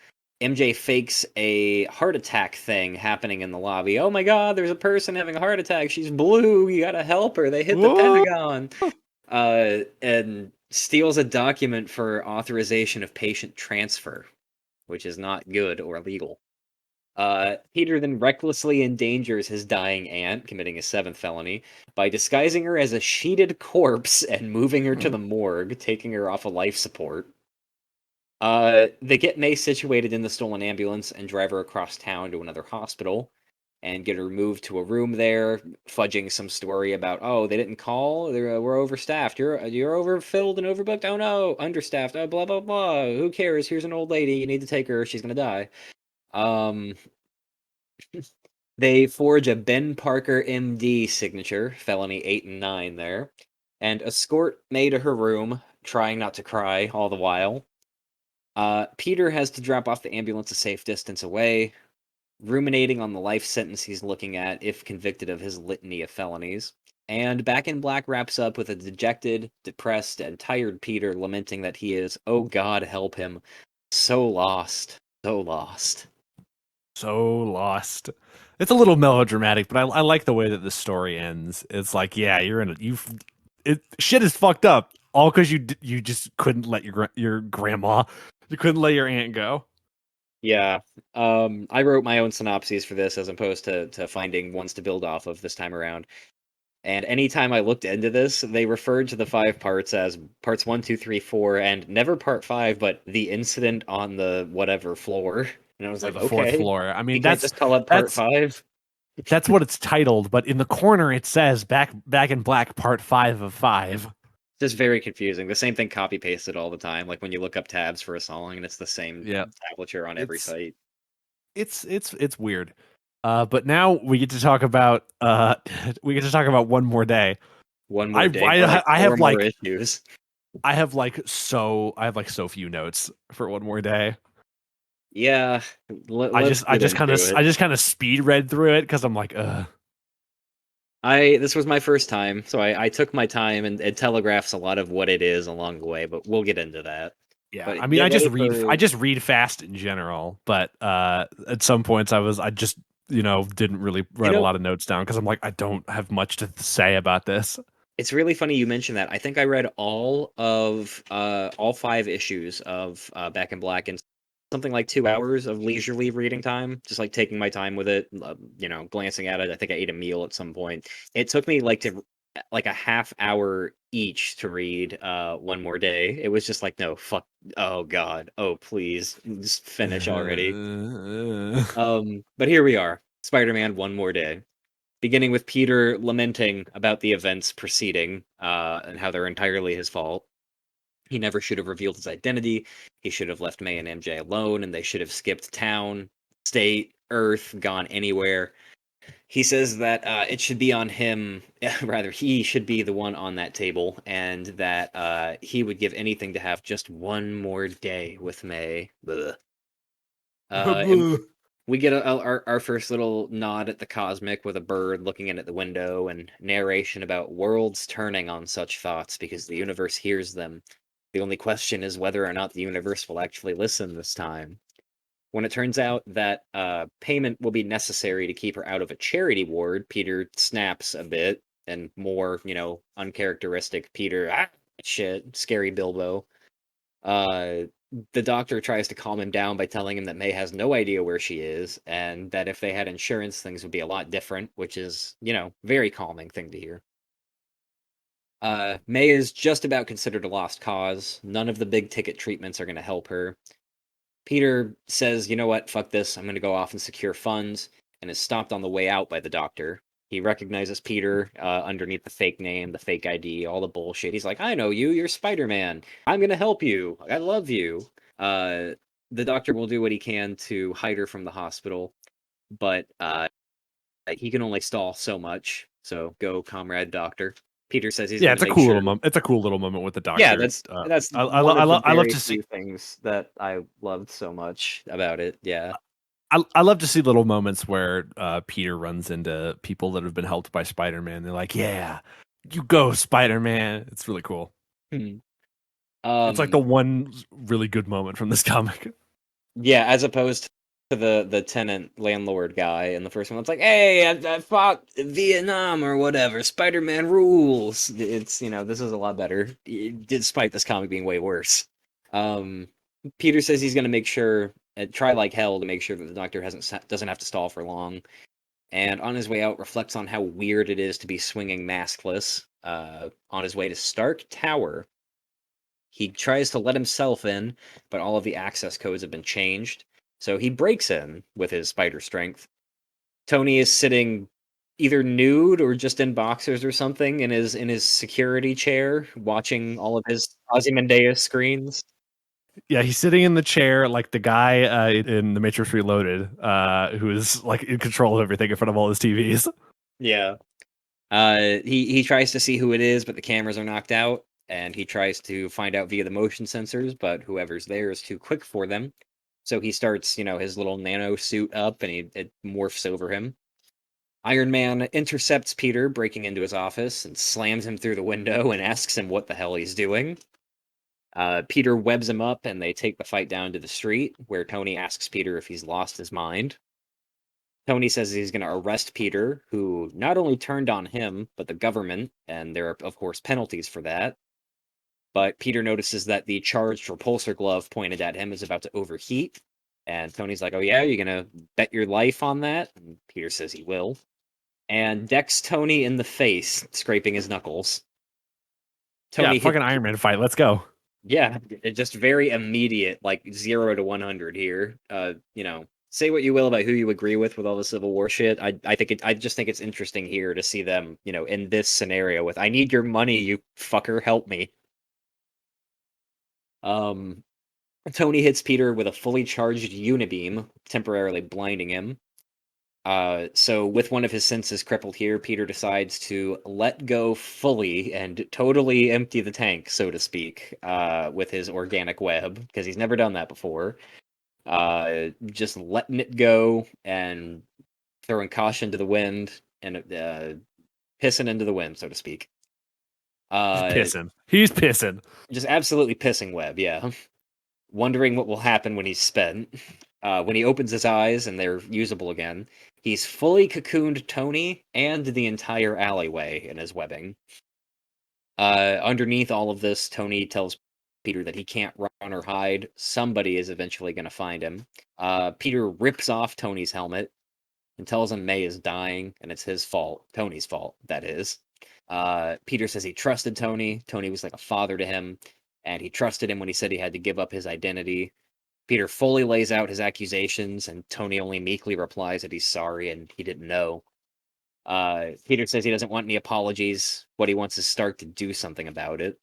MJ fakes a heart attack thing happening in the lobby. Oh my god, there's a person having a heart attack. She's blue. You gotta help her. They hit the Pentagon. And steals a document for authorization of patient transfer, which is not good or legal. Peter then recklessly endangers his dying aunt, committing a 7th felony, by disguising her as a sheeted corpse and moving her to the morgue, taking her off of life support. They get May situated in the stolen ambulance and drive her across town to another hospital and get her moved to a room there, fudging some story about, oh, they didn't call, we're overstaffed, you're overfilled and overbooked, oh no, understaffed, oh, blah, blah, blah, who cares, here's an old lady, you need to take her, she's gonna die. They forge a Ben Parker MD signature, felony 8 and 9 there, and escort May to her room, trying not to cry all the while. Peter has to drop off the ambulance a safe distance away, ruminating on the life sentence he's looking at if convicted of his litany of felonies. And Back in Black wraps up with a dejected, depressed, and tired Peter lamenting that he is, oh God, help him, so lost, so lost. So lost. It's a little melodramatic, but I like the way that the story ends. It's like, yeah, shit is fucked up, all because you just couldn't let your grandma, you couldn't let your aunt go. Yeah. I wrote my own synopses for this as opposed to finding ones to build off of this time around. And anytime I looked into this, they referred to the 5 parts as parts 1, 2, 3, 4, and never part 5, but the incident on the whatever floor. And I was like, The okay, 4th floor. I mean, you can't just call it part 5. That's what it's titled, but in the corner it says Back in Black Part 5 of 5. Just very confusing. The same thing copy pasted all the time. Like when you look up tabs for a song, and it's the same tablature on every site. It's weird. But now we get to talk about One More Day. One More Day. I have more issues. I have so few notes for One More Day. Yeah, I just kind of speed read through it because I'm like, this was my first time, so I took my time, and it telegraphs a lot of what it is along the way, but we'll get into that. Yeah, but I mean, I just read fast in general, but at some points I just didn't really write a lot of notes down because I'm like, I don't have much to say about this. It's really funny you mentioned that. I think I read all 5 issues of Back in Black in something like 2 hours of leisurely reading time, just like taking my time with it, glancing at it. I think I ate a meal at some point. It took me like a half hour each to read One More Day. It was just like, no, fuck, oh god, oh please, just finish already. But here we are, Spider-Man One More Day. Beginning with Peter lamenting about the events preceding, and how they're entirely his fault. He never should have revealed his identity. He should have left May and MJ alone, and they should have skipped town, state, Earth, gone anywhere. He says that it should be on him, rather, he should be the one on that table, and that he would give anything to have just one more day with May. And we get our first little nod at the cosmic with a bird looking in at the window and narration about worlds turning on such thoughts because the universe hears them. The only question is whether or not the universe will actually listen this time. When it turns out that payment will be necessary to keep her out of a charity ward, Peter snaps a bit, and more, uncharacteristic Peter, shit, scary Bilbo. Uh, the doctor tries to calm him down by telling him that May has no idea where she is, and that if they had insurance, things would be a lot different, which is, very calming thing to hear. May is just about considered a lost cause. None of the big ticket treatments are going to help her. Peter says, you know what, fuck this, I'm going to go off and secure funds, and is stopped on the way out by the doctor. He recognizes Peter underneath the fake name, the fake ID, all the bullshit. He's like, I know you, you're Spider-Man. I'm going to help you. I love you. The doctor will do what he can to hide her from the hospital, but he can only stall so much. So go, comrade doctor. Peter says he's going it's to a make cool sure. little moment. It's a cool little moment with the doctor. Yeah, that's I one of the love very to see. few things that I loved so much about it. Yeah. I love to see little moments where Peter runs into people that have been helped by Spider-Man. They're like, "Yeah, you go, Spider-Man." It's really cool. Hmm. It's like the one really good moment from this comic. Yeah, as opposed to the tenant landlord guy in the first one. It's like, hey, I fought Vietnam or whatever. Spider-Man rules. It's this is a lot better, despite this comic being way worse. Peter says he's going to make sure and try like hell to make sure that the doctor doesn't have to stall for long. And on his way out, reflects on how weird it is to be swinging maskless. On his way to Stark Tower, he tries to let himself in, but all of the access codes have been changed. So he breaks in with his spider strength. Tony is sitting either nude or just in boxers or something in his security chair, watching all of his Ozymandias screens. Yeah, he's sitting in the chair like the guy in The Matrix Reloaded, who is like in control of everything in front of all his TVs. Yeah. He tries to see who it is, but the cameras are knocked out, and he tries to find out via the motion sensors, but whoever's there is too quick for them. So he starts, his little nano suit up, and it morphs over him. Iron Man intercepts Peter breaking into his office and slams him through the window and asks him what the hell he's doing. Peter webs him up, and they take the fight down to the street, where Tony asks Peter if he's lost his mind. Tony says he's going to arrest Peter, who not only turned on him, but the government, and there are, of course, penalties for that. But Peter notices that the charged repulsor glove pointed at him is about to overheat, and Tony's like, oh yeah, you're going to bet your life on that? And Peter says he will. And decks Tony in the face, scraping his knuckles. Yeah, Tony fucking Iron Man fight. Let's go. Yeah, just very immediate, like 0 to 100 here. Say what you will about who you agree with all the Civil War shit. I just think it's interesting here to see them, in this scenario with I need your money, you fucker, help me. Tony hits Peter with a fully charged unibeam, temporarily blinding him. So with one of his senses crippled here, Peter decides to let go fully and totally empty the tank, so to speak, with his organic web, because he's never done that before. Just letting it go and throwing caution to the wind and pissing into the wind, so to speak. He's pissing. Just absolutely pissing web, yeah. Wondering what will happen when he's spent. When he opens his eyes and they're usable again, he's fully cocooned Tony and the entire alleyway in his webbing. Underneath all of this, Tony tells Peter that he can't run or hide. Somebody is eventually going to find him. Peter rips off Tony's helmet and tells him May is dying, and it's his fault. Tony's fault, that is. Peter says he trusted Tony. Tony was like a father to him, and he trusted him when he said he had to give up his identity. Peter fully lays out his accusations, and Tony only meekly replies that he's sorry and he didn't know. Peter says he doesn't want any apologies. What he wants is Stark to do something about it.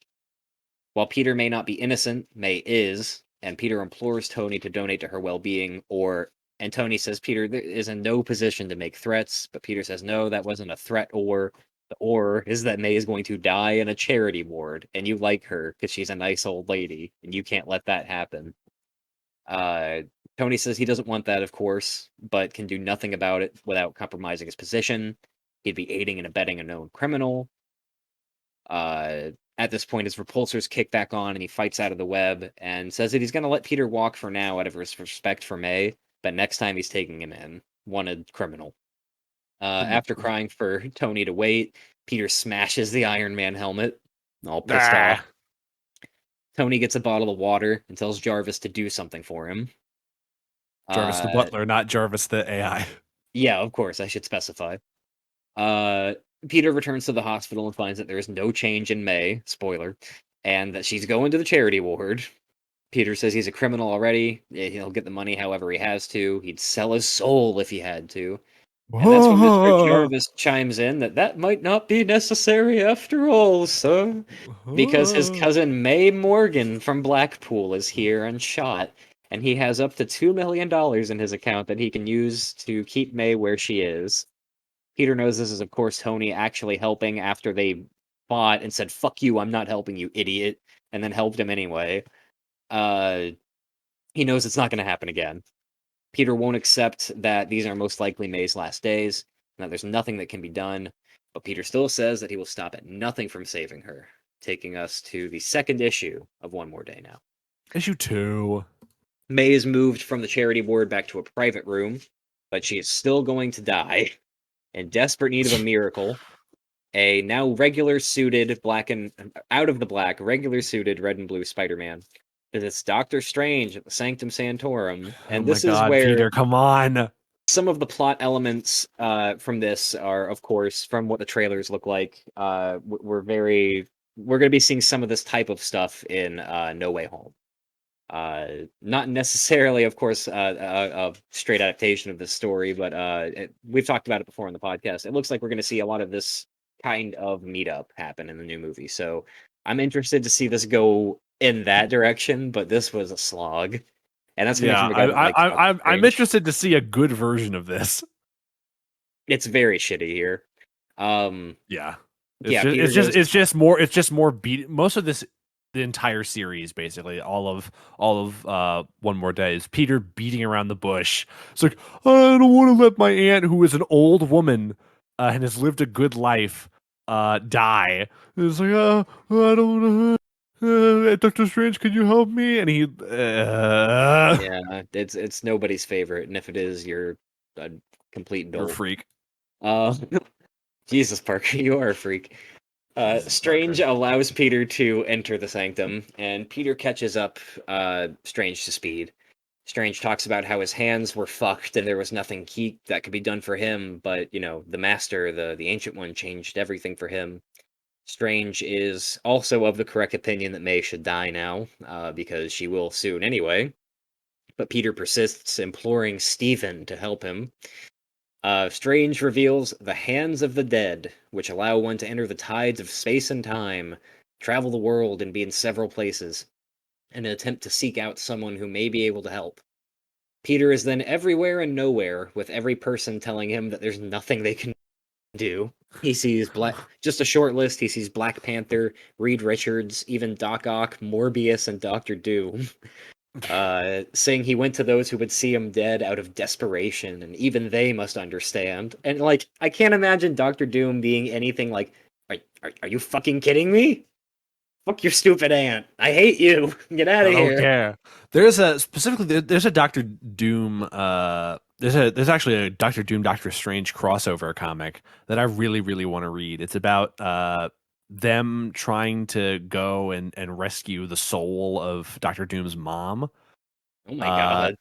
While Peter may not be innocent, May is, and Peter implores Tony to donate to her well-being, and Tony says Peter is in no position to make threats, but Peter says no, that wasn't a threat, or the or is that May is going to die in a charity ward, and you like her because she's a nice old lady, and you can't let that happen. Tony says he doesn't want that, of course, but can do nothing about it without compromising his position. He'd be aiding and abetting a known criminal. At this point, his repulsors kick back on and he fights out of the web and says that he's going to let Peter walk for now out of his respect for May, but next time he's taking him in. Wanted criminal. After crying for Tony to wait, Peter smashes the Iron Man helmet, all pissed off. Tony gets a bottle of water and tells Jarvis to do something for him. Jarvis the butler, not Jarvis the AI. Yeah, of course, I should specify. Peter returns to the hospital and finds that there is no change in May, spoiler, and that she's going to the charity ward. Peter says he's a criminal already. He'll get the money however he has to. He'd sell his soul if he had to. And that's when Mr. Jarvis chimes in that might not be necessary after all, sir. Because his cousin May Morgan from Blackpool is here and shot, and he has up to $2 million in his account that he can use to keep May where she is. Peter knows this is, of course, Tony actually helping after they fought and said, "Fuck you, I'm not helping you, idiot," and then helped him anyway. He knows it's not going to happen again. Peter won't accept that these are most likely May's last days, and that there's nothing that can be done, but Peter still says that he will stop at nothing from saving her, taking us to the second issue of One More Day now. Issue 2. May is moved from the charity ward back to a private room, but she is still going to die. In desperate need of a miracle, a now regular suited regular suited red and blue Spider-Man visits Doctor Strange at the Sanctum Sanctorum, and this is where Peter, come on. Some of the plot elements from this are, of course, from what the trailers look like. We're going to be seeing some of this type of stuff in No Way Home. Not necessarily, of course, a straight adaptation of this story, but we've talked about it before on the podcast. It looks like we're going to see a lot of this kind of meetup happen in the new movie. So I'm interested to see this go in that direction, but this was a slog. And that's coming from a guy that likes I'm interested to see a good version of this. It's very shitty here. Yeah. It's just more beat. Most of this, the entire series, basically, all of One More Day is Peter beating around the bush. It's like, I don't want to let my aunt, who is an old woman and has lived a good life, die. It's like, I don't. Doctor Strange, can you help me? And he, yeah, it's nobody's favorite, and if it is, you're a complete dolt. You're a freak. Jesus, Parker, you are a freak. Strange allows Peter to enter the sanctum, and Peter catches up Strange to speed. Strange talks about how his hands were fucked and there was nothing that could be done for him, but, the Master, the Ancient One, changed everything for him. Strange is also of the correct opinion that May should die now, because she will soon anyway. But Peter persists, imploring Stephen to help him. Strange reveals the Hands of the Dead, which allow one to enter the tides of space and time, travel the world, and be in several places, in an attempt to seek out someone who may be able to help. Peter is then everywhere and nowhere, with every person telling him that there's nothing they can do. He sees just a short list. He sees Black Panther, Reed Richards, even Doc Ock, Morbius, and Doctor Doom. Saying he went to those who would see him dead out of desperation, and even they must understand. And I can't imagine Doctor Doom being anything like, are you fucking kidding me? Fuck your stupid aunt. I hate you. Get out of here. I don't care. There's a Doctor Doom. There's actually a Doctor Doom Doctor Strange crossover comic that I really, really want to read. It's about them trying to go and rescue the soul of Doctor Doom's mom. Oh my god.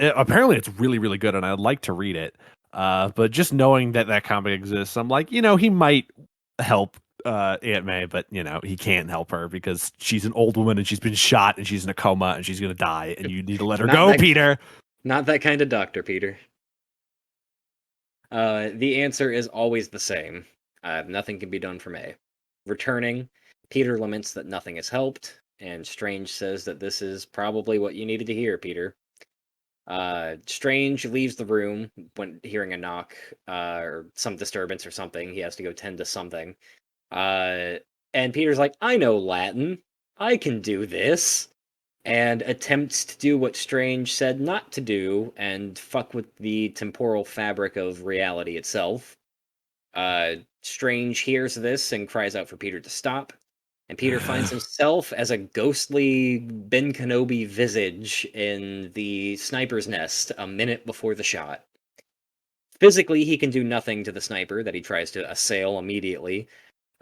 Apparently it's really, really good, and I'd like to read it. But just knowing that comic exists, I'm like, he might help Aunt May, but he can't help her because she's an old woman and she's been shot and she's in a coma and she's gonna die, and you need to let her go, Peter. Not that kind of doctor, Peter. The answer is always the same. Nothing can be done for May. Returning, Peter laments that nothing has helped, and Strange says that this is probably what you needed to hear, Peter. Strange leaves the room when hearing a knock, or some disturbance or something. He has to go tend to something. And Peter's like, I know Latin. I can do this. and attempts to do what Strange said not to do and fuck with the temporal fabric of reality itself. Strange hears this and cries out for Peter to stop, and Peter finds himself as a ghostly Ben Kenobi visage in the sniper's nest a minute before the shot. Physically, he can do nothing to the sniper that he tries to assail immediately,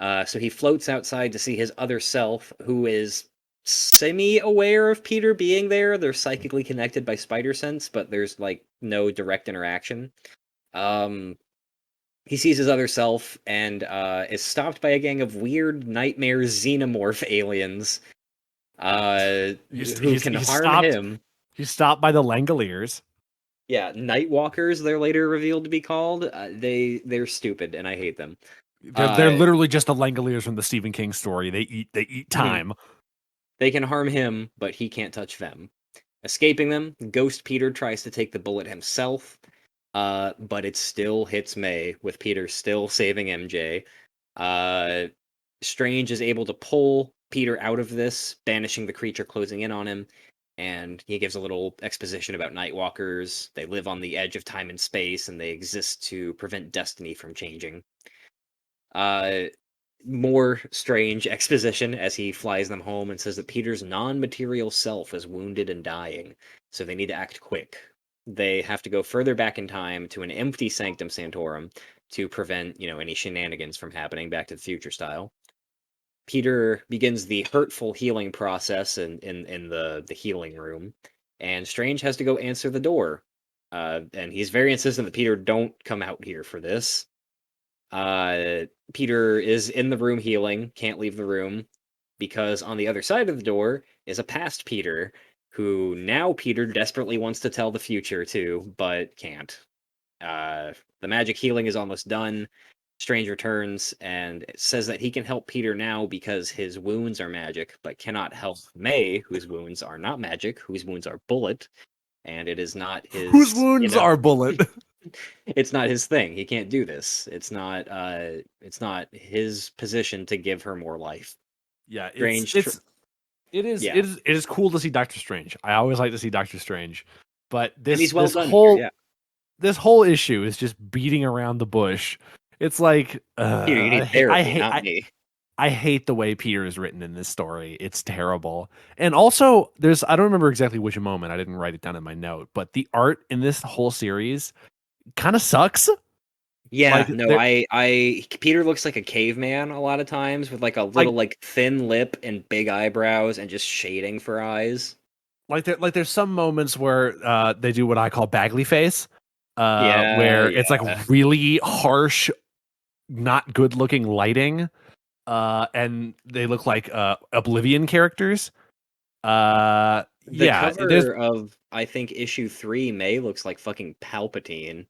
so he floats outside to see his other self, who is semi-aware of Peter being there. They're psychically connected by spider sense, but there's like no direct interaction. He sees his other self and is stopped by a gang of weird nightmare xenomorph aliens who can harm him. He's stopped by the Langoliers. Yeah, Nightwalkers, they're later revealed to be called. They're stupid, and I hate them. They're literally just the Langoliers from the Stephen King story. They eat time. They can harm him, but he can't touch them. Escaping them, Ghost Peter tries to take the bullet himself, but it still hits May, with Peter still saving MJ. Strange is able to pull Peter out of this, banishing the creature closing in on him, and he gives a little exposition about Nightwalkers. They live on the edge of time and space, and they exist to prevent destiny from changing. More Strange exposition as he flies them home and says that Peter's non-material self is wounded and dying, so they need to act quick. They have to go further back in time to an empty Sanctum Sanctorum to prevent, any shenanigans from happening, Back to the Future style. Peter begins the hurtful healing process in the healing room, and Strange has to go answer the door. And he's very insistent that Peter don't come out here for this. Peter is in the room healing, can't leave the room, because on the other side of the door is a past Peter, who now Peter desperately wants to tell the future to, but can't. The magic healing is almost done. Strange returns and says that he can help Peter now because his wounds are magic, but cannot help May, whose wounds are not magic, whose wounds are bullet, and it is not his... Whose wounds are bullet? It's not his thing. He can't do this. It's not his position to give her more life. Yeah, Strange. It is cool to see Doctor Strange. I always like to see Doctor Strange, but this whole issue is just beating around the bush. It's like Peter, you need therapy, not me. I hate the way Peter is written in this story. It's terrible. And also, I don't remember exactly which moment. I didn't write it down in my note, but the art in this whole series kind of sucks. Yeah, Peter looks like a caveman a lot of times with like a little thin lip and big eyebrows and just shading for eyes. There's some moments where they do what I call Bagley face, where it's like really harsh, not good looking lighting, and they look like Oblivion characters. The cover of, I think, issue 3, May looks like fucking Palpatine.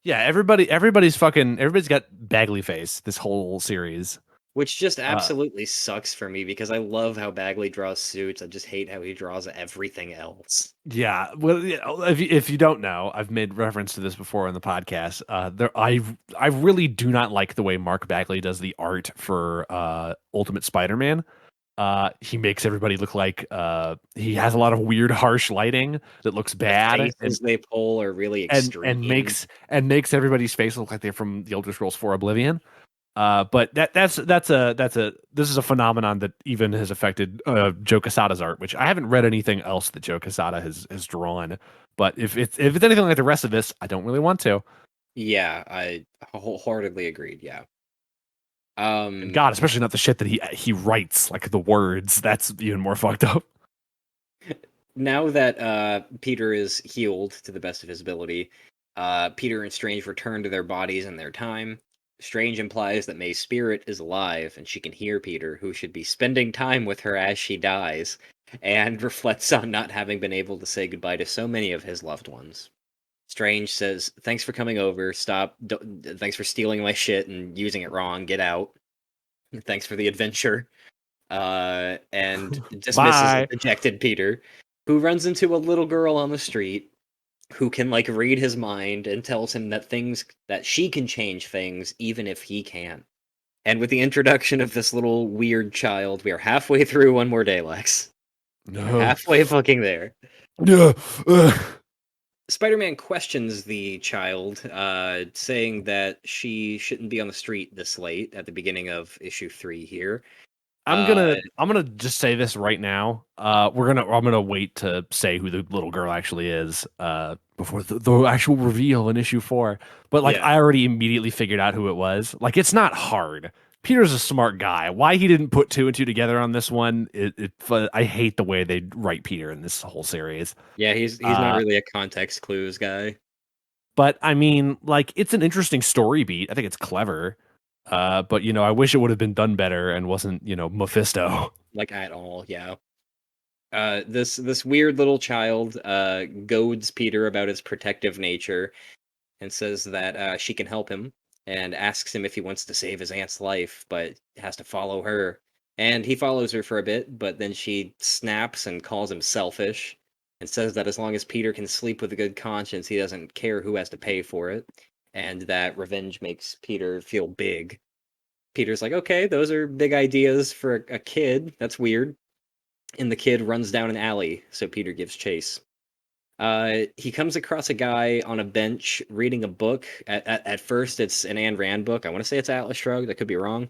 Yeah, everybody's got Bagley face this whole series. Which just absolutely sucks for me because I love how Bagley draws suits. I just hate how he draws everything else. Yeah, well, if you don't know, I've made reference to this before in the podcast. I really do not like the way Mark Bagley does the art for Ultimate Spider-Man. He makes everybody look like he has a lot of weird, harsh lighting that looks bad. The faces they pull are really extreme, and makes everybody's face look like they're from the Elder Scrolls 4 Oblivion. But this is a phenomenon that even has affected Joe Quesada's art, which I haven't read anything else that Joe Quesada has drawn. But if it's anything like the rest of this, I don't really want to. Yeah, I wholeheartedly agreed. Yeah. God, especially not the shit that he writes, like the words. That's even more fucked up. Now that Peter is healed to the best of his ability, Peter and Strange return to their bodies and their time. Strange implies that May's spirit is alive and she can hear Peter, who should be spending time with her as she dies, and reflects on not having been able to say goodbye to so many of his loved ones. Strange says, "Thanks for coming over. Thanks for stealing my shit and using it wrong. Get out. Thanks for the adventure." And dismisses the dejected Peter, who runs into a little girl on the street who can read his mind and tells him that she can change things even if he can't. And with the introduction of this little weird child, we are halfway through One More Day, Lex. No. Halfway fucking there. No. Spider-Man questions the child, saying that she shouldn't be on the street this late at the beginning of issue 3 here. Uh, I'm gonna just say this right now. I'm gonna wait to say who the little girl actually is before the actual reveal in issue 4. But like yeah. I already immediately figured out who it was. Like it's not hard. Peter's a smart guy. Why he didn't put two and two together on this one? I hate the way they write Peter in this whole series. Yeah, he's not Uh, really a context clues guy, but I mean, like it's an interesting story beat. I think it's clever. But I wish it would have been done better and wasn't Mephisto. like, at all, yeah. This weird little child, goads Peter about his protective nature and says that, she can help him, and asks him if he wants to save his aunt's life, but has to follow her. And he follows her for a bit, but then she snaps and calls him selfish, and says that as long as Peter can sleep with a good conscience, he doesn't care who has to pay for it, and that revenge makes Peter feel big. Peter's like, okay, those are big ideas for a kid. That's weird. And the kid runs down an alley, so Peter gives chase. He comes across a guy on a bench reading a book. At first, it's an Ayn Rand book. I want to say it's Atlas Shrugged. I could be wrong.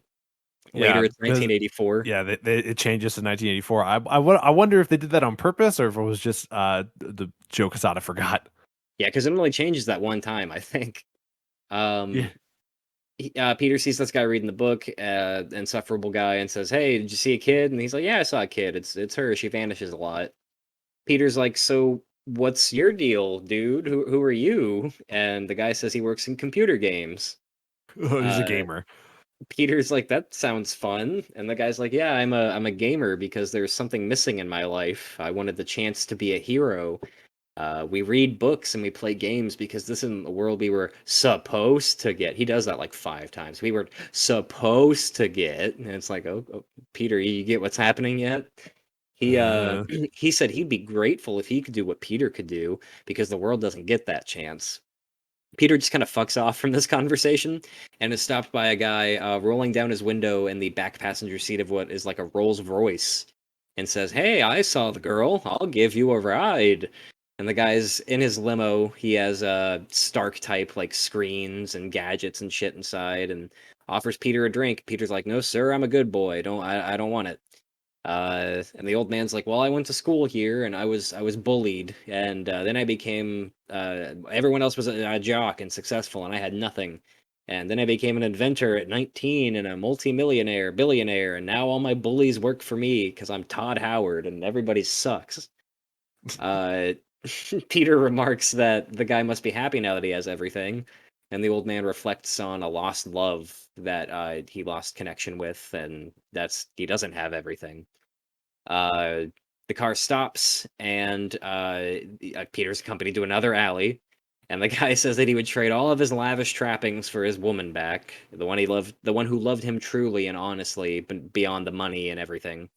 Yeah, Later, it's 1984. yeah, it changes to 1984. I wonder if they did that on purpose or if it was just the Joe Quesada forgot. Yeah, because it only changes that one time, I think. Yeah. Um, Peter sees this guy reading the book, insufferable guy, and says, "Hey, did you see a kid?" And he's like, "Yeah, I saw a kid. It's her. She vanishes a lot." Peter's like, "So what's your deal, dude? Who are you?" And the guy says he works in computer games. He's a Uh, gamer. Peter's like, "That sounds fun." And the guy's like, "Yeah, I'm a gamer because there's something missing in my life. I wanted the chance to be a hero. We read books and we play games because this isn't the world we were supposed to get." He does that like 5 times. We were supposed to get, and it's like, oh, Peter, you get what's happening yet? He Uh, he said he'd be grateful if he could do what Peter could do because the world doesn't get that chance. Peter just kind of fucks off from this conversation and is stopped by a guy rolling down his window in the back passenger seat of what is like a Rolls Royce and says, "Hey, I saw the girl. I'll give you a ride." And the guy's in his limo. He has Stark type like screens and gadgets and shit inside, and offers Peter a drink. Peter's like, "No, sir, I'm a good boy. I don't want it." And the old man's like, "Well, I went to school here, and I was bullied, and then I became everyone else was a jock and successful, and I had nothing. And then I became an inventor at 19 and a multimillionaire, billionaire, and now all my bullies work for me because I'm Todd Howard, and everybody sucks." Uh, Peter remarks that the guy must be happy now that he has everything, and the old man reflects on a lost love that he lost connection with, and that's he doesn't have everything. uh, the car stops, and Peter's accompanied to another alley. And the guy says that he would trade all of his lavish trappings for his woman back, the one he loved, the one who loved him truly and honestly, but beyond the money and everything.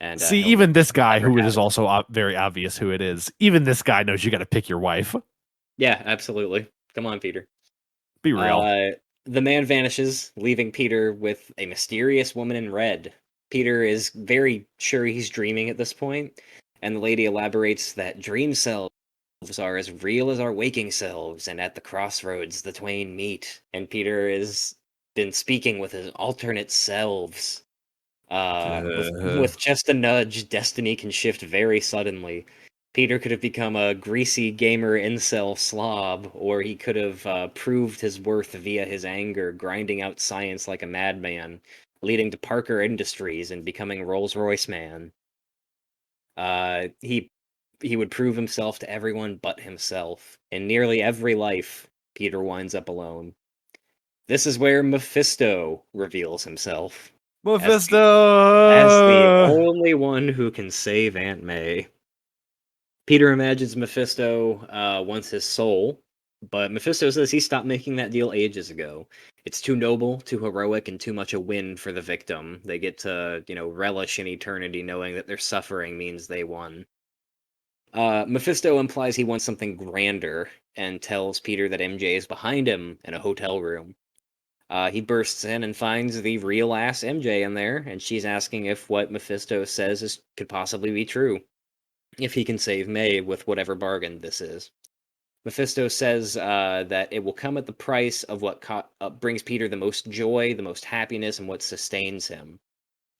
And See, he'll even this guy, never who it have is it. also very obvious who it is, even this guy knows you got to pick your wife. Yeah, absolutely. Come on, Peter. Be real. Uh, the man vanishes, leaving Peter with a mysterious woman in red. Peter is very sure he's dreaming at this point, and the lady elaborates that dream cells are as real as our waking selves, and at the crossroads the twain meet. And Peter has been speaking with his alternate selves. With Uh, with just a nudge, destiny can shift very suddenly. Peter could have become a greasy gamer incel slob, or he could have proved his worth via his anger, grinding out science like a madman, leading to Parker Industries and becoming Rolls Royce Man. He would prove himself to everyone but himself. In nearly every life, Peter winds up alone. This is where Mephisto reveals himself as Mephisto. the only one who can save Aunt May. Peter imagines Mephisto wants his soul, but Mephisto says he stopped making that deal ages ago. It's too noble, too heroic, and too much a win for the victim. They get to, relish in eternity knowing that their suffering means they won. Mephisto implies he wants something grander and tells Peter that MJ is behind him in a hotel room. He bursts in and finds the real ass MJ in there, and she's asking if what Mephisto says could possibly be true. If he can save May with whatever bargain this is. Mephisto says that it will come at the price of what brings Peter the most joy, the most happiness, and what sustains him.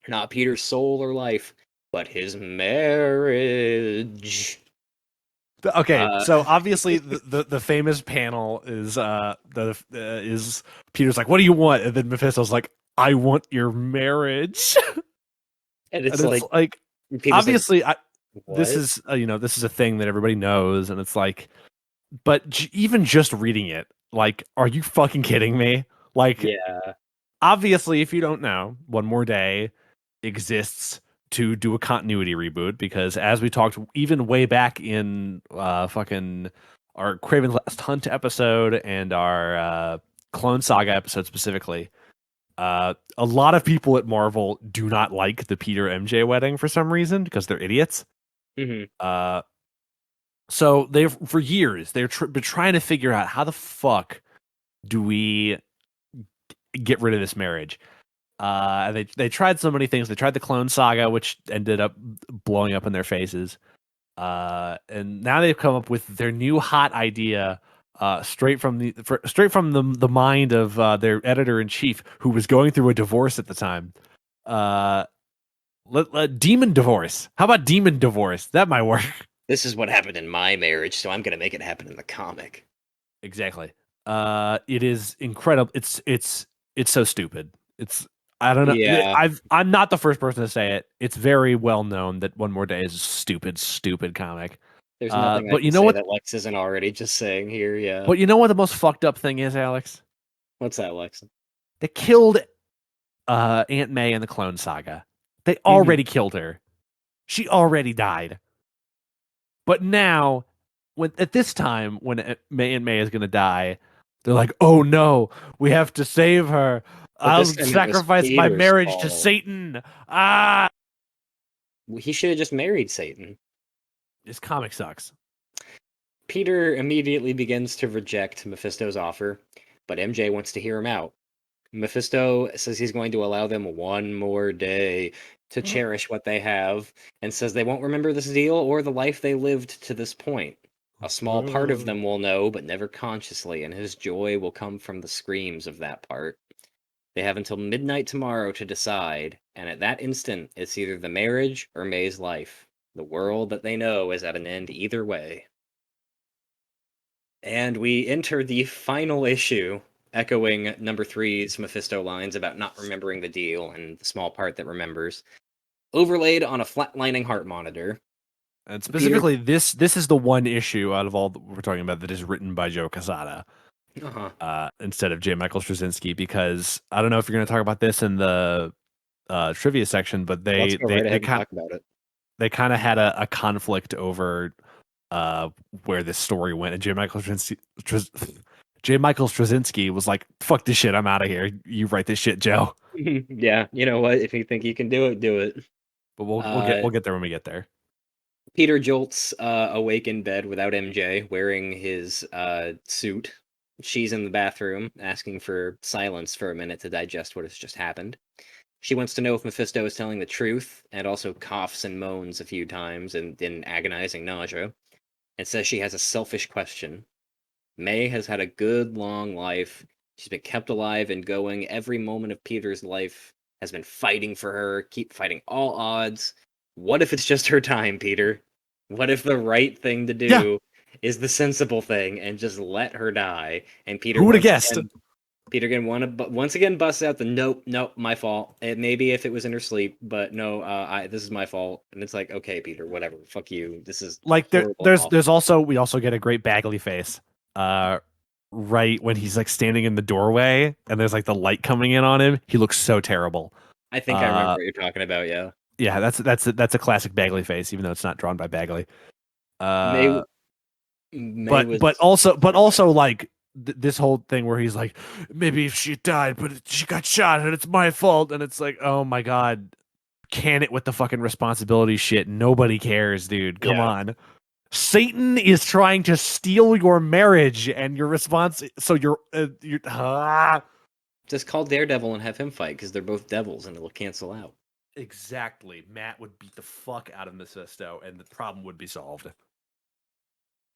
Not Peter's soul or life, but his marriage. Okay, so obviously the famous panel is is Peter's like, "What do you want?" And then Mephisto's like, "I want your marriage." And And it's it's like Peter's obviously like, this is this is a thing that everybody knows, and it's like, but even just reading it, like, are you fucking kidding me? Like, yeah. Obviously, if you don't know, One More Day exists to do a continuity reboot because, as we talked even way back in fucking our Kraven's Last Hunt episode and our Clone Saga episode specifically, a lot of people at Marvel do not like the Peter MJ wedding for some reason because they're idiots. Mm-hmm. So they've for years they've been trying to figure out how the fuck do we get rid of this marriage. They tried so many things. They tried the Clone Saga, which ended up blowing up in their faces. And now they've come up with their new hot idea, straight from the mind of their editor in chief, who was going through a divorce at the time. Demon divorce. How about demon divorce? That might work. This is what happened in my marriage, so I'm gonna make it happen in the comic. Exactly. It is incredible. It's so stupid. I don't know. Yeah. I'm not the first person to say it. It's very well known that One More Day is a stupid comic. There's nothing I But can you know say what? that Lex isn't already just saying here, yeah. But you know what the most fucked up thing is, Alex? What's that, Lex? They killed Aunt May in the Clone Saga. They already killed her. She already died. But now, at this time, when Aunt May is going to die, they're like, "Oh no, we have to save her. I'll sacrifice my marriage to Satan." Ah, he should have just married Satan. This comic sucks. Peter immediately begins to reject Mephisto's offer, but MJ wants to hear him out. Mephisto says he's going to allow them one more day to cherish what they have, and says they won't remember this deal or the life they lived to this point. A small part of them will know, but never consciously, and his joy will come from the screams of that part. They have until midnight tomorrow to decide, and at that instant, it's either the marriage or May's life. The world that they know is at an end either way. And we enter the final issue, echoing number 3's Mephisto lines about not remembering the deal and the small part that remembers, overlaid on a flatlining heart monitor. And specifically, this is the one issue out of all that we're talking about that is written by Joe Quesada, instead of J. Michael Straczynski, because I don't know if you're going to talk about this in the trivia section, but they talk about it. They kind of had a conflict over where this story went, and J. Michael Straczynski was like, "Fuck this shit, I'm out of here. You write this shit, Joe." Yeah, you know what? If you think you can do it, do it. But we'll get there when we get there. Peter jolts awake in bed without MJ, wearing his suit. She's in the bathroom, asking for silence for a minute to digest what has just happened. She wants to know if Mephisto is telling the truth, and also coughs and moans a few times in agonizing nausea, and says she has a selfish question. May has had a good, long life. She's been kept alive and going. Every moment of Peter's life has been fighting for her, keep fighting all odds. What if it's just her time, Peter? What if the right thing to do is the sensible thing and just let her die? And Peter, who would have guessed? Peter once again busts out the nope, my fault. Maybe if it was in her sleep, but no, this is my fault. And it's like, okay, Peter, whatever, fuck you. This is like there's also we also get a great Bagley face, right when he's like standing in the doorway and there's like the light coming in on him. He looks so terrible. I think I remember what you're talking about. Yeah, that's a classic Bagley face, even though it's not drawn by Bagley. May but also like this whole thing where he's like, maybe if she died, but she got shot and it's my fault, and it's like, oh my god, can it with the fucking responsibility shit? Nobody cares, dude. Come on. Satan is trying to steal your marriage and your response. So Just call Daredevil and have him fight because they're both devils and it'll cancel out. Exactly. Matt would beat the fuck out of Mephisto, and the problem would be solved.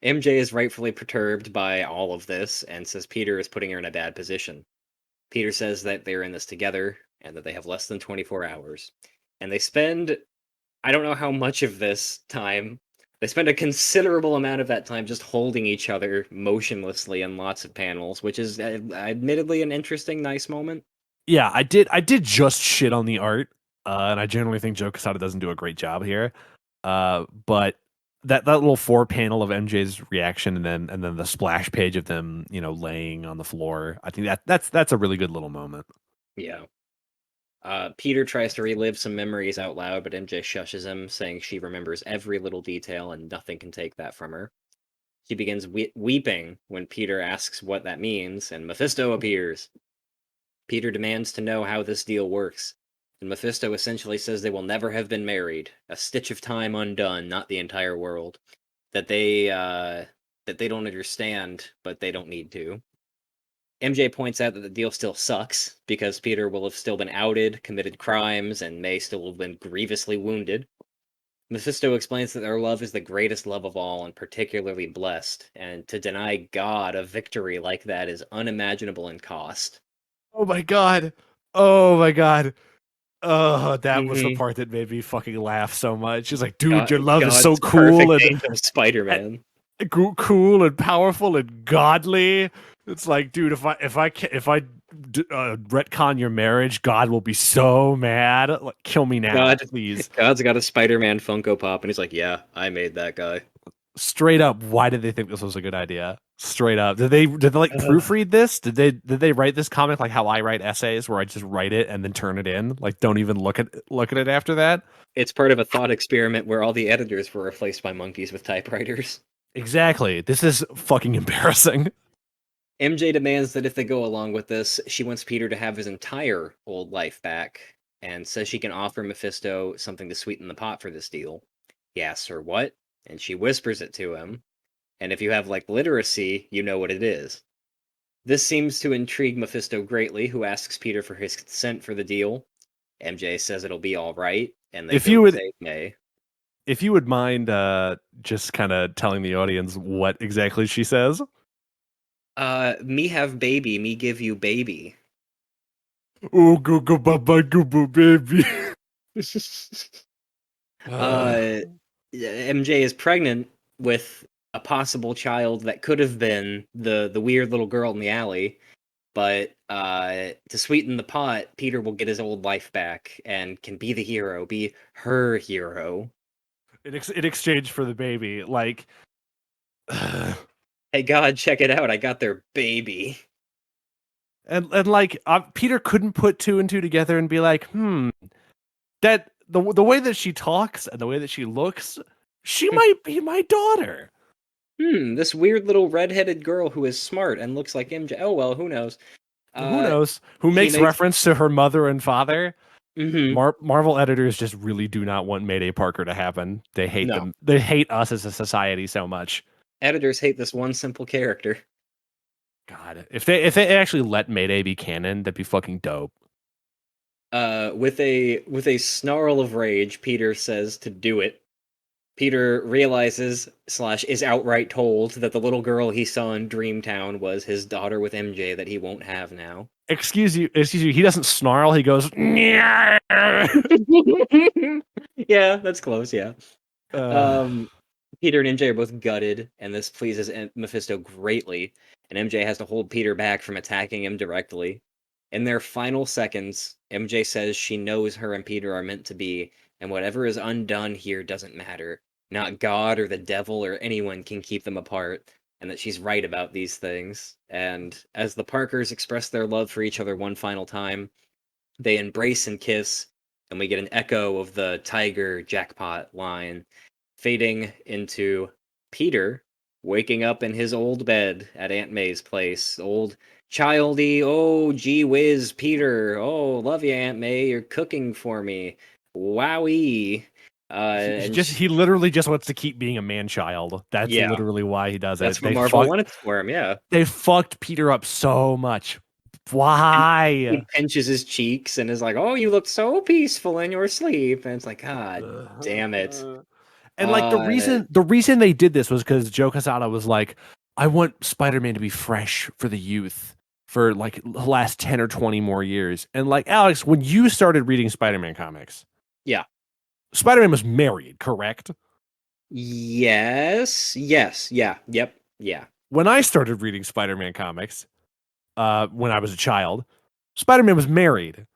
MJ is rightfully perturbed by all of this and says Peter is putting her in a bad position. Peter says that they're in this together and that they have less than 24 hours. And they spend, I don't know how much of this time, they spend a considerable amount of that time just holding each other motionlessly in lots of panels, which is admittedly an interesting, nice moment. Yeah, I did just shit on the art, and I generally think Joe Quesada doesn't do a great job here. But that little 4 panel of MJ's reaction, and then the splash page of them, laying on the floor. I think that's a really good little moment. Yeah. Peter tries to relive some memories out loud, but MJ shushes him, saying she remembers every little detail and nothing can take that from her. She begins weeping when Peter asks what that means, and Mephisto appears. Peter demands to know how this deal works, and Mephisto essentially says they will never have been married, a stitch of time undone, not the entire world. That they don't understand, but they don't need to. MJ points out that the deal still sucks, because Peter will have still been outed, committed crimes, and may still have been grievously wounded. Mephisto explains that their love is the greatest love of all and particularly blessed, and to deny God a victory like that is unimaginable in cost. Oh my god! Oh my god! Oh, that was the Mm-hmm. part that made me fucking laugh so much. She's like, dude, your love is so God's cool perfect and angel Spider-Man. cool and powerful and godly. It's like, dude, if I retcon your marriage, God will be so mad. Like, kill me now, please. God's got a Spider-Man Funko Pop, and he's like, "Yeah, I made that guy." Straight up, why did they think this was a good idea? Straight up, did they like proofread this? Did they write this comic like how I write essays, where I just write it and then turn it in, like don't even look at it after that? It's part of a thought experiment where all the editors were replaced by monkeys with typewriters. Exactly. This is fucking embarrassing. MJ demands that if they go along with this, she wants Peter to have his entire old life back, and says she can offer Mephisto something to sweeten the pot for this deal. He asks her what, and she whispers it to him. And if you have like literacy, you know what it is. This seems to intrigue Mephisto greatly, who asks Peter for his consent for the deal. MJ says it'll be all right, and they If you both would say May. if you would mind just kind of telling the audience what exactly she says. Me have baby, me give you baby. Oh, go bye go baby. uh, MJ is pregnant with a possible child that could have been the weird little girl in the alley, but to sweeten the pot, Peter will get his old life back and can be the hero, be her hero. In exchange for the baby, like, Hey God, check it out! I got their baby. and like Peter couldn't put two and two together and be like, that the way that she talks and the way that she looks, she might be my daughter. This weird little redheaded girl who is smart and looks like MJ. Oh well, who knows? Who knows? Who makes reference to her mother and father? Marvel editors just really do not want Mayday Parker to happen. They hate them. They hate us as a society so much. Editors hate this one simple character. God, if they actually let Mayday be canon, that'd be fucking dope. With a snarl of rage, Peter says to do it. Peter realizes / is outright told that the little girl he saw in Dreamtown was his daughter with MJ that he won't have now. Excuse you. He doesn't snarl. He goes. Yeah, that's close. Yeah. Peter and MJ are both gutted, and this pleases Mephisto greatly. And MJ has to hold Peter back from attacking him directly. In their final seconds, MJ says she knows her and Peter are meant to be, and whatever is undone here doesn't matter. Not God or the devil or anyone can keep them apart, and that she's right about these things. And as the Parkers express their love for each other one final time, they embrace and kiss, and we get an echo of the Tiger jackpot line, fading into Peter waking up in his old bed at Aunt May's place. Old childy, oh gee whiz, Peter. Oh, love you, Aunt May. You're cooking for me. Wowee. He literally just wants to keep being a man child. That's literally why he does That's it. what Marvel wanted for him, yeah. They fucked Peter up so much. Why? He pinches his cheeks and is like, "Oh, you look so peaceful in your sleep." And it's like, God damn it. And like Uh, the reason they did this was because Joe Quesada was like, I want Spider-Man to be fresh for the youth for like the last 10 or 20 more years. And like Alex, when you started reading Spider-Man comics, yeah. Spider-Man was married, correct? Yes. Yes. Yeah. Yep. Yeah. When I started reading Spider-Man comics, when I was a child, Spider-Man was married.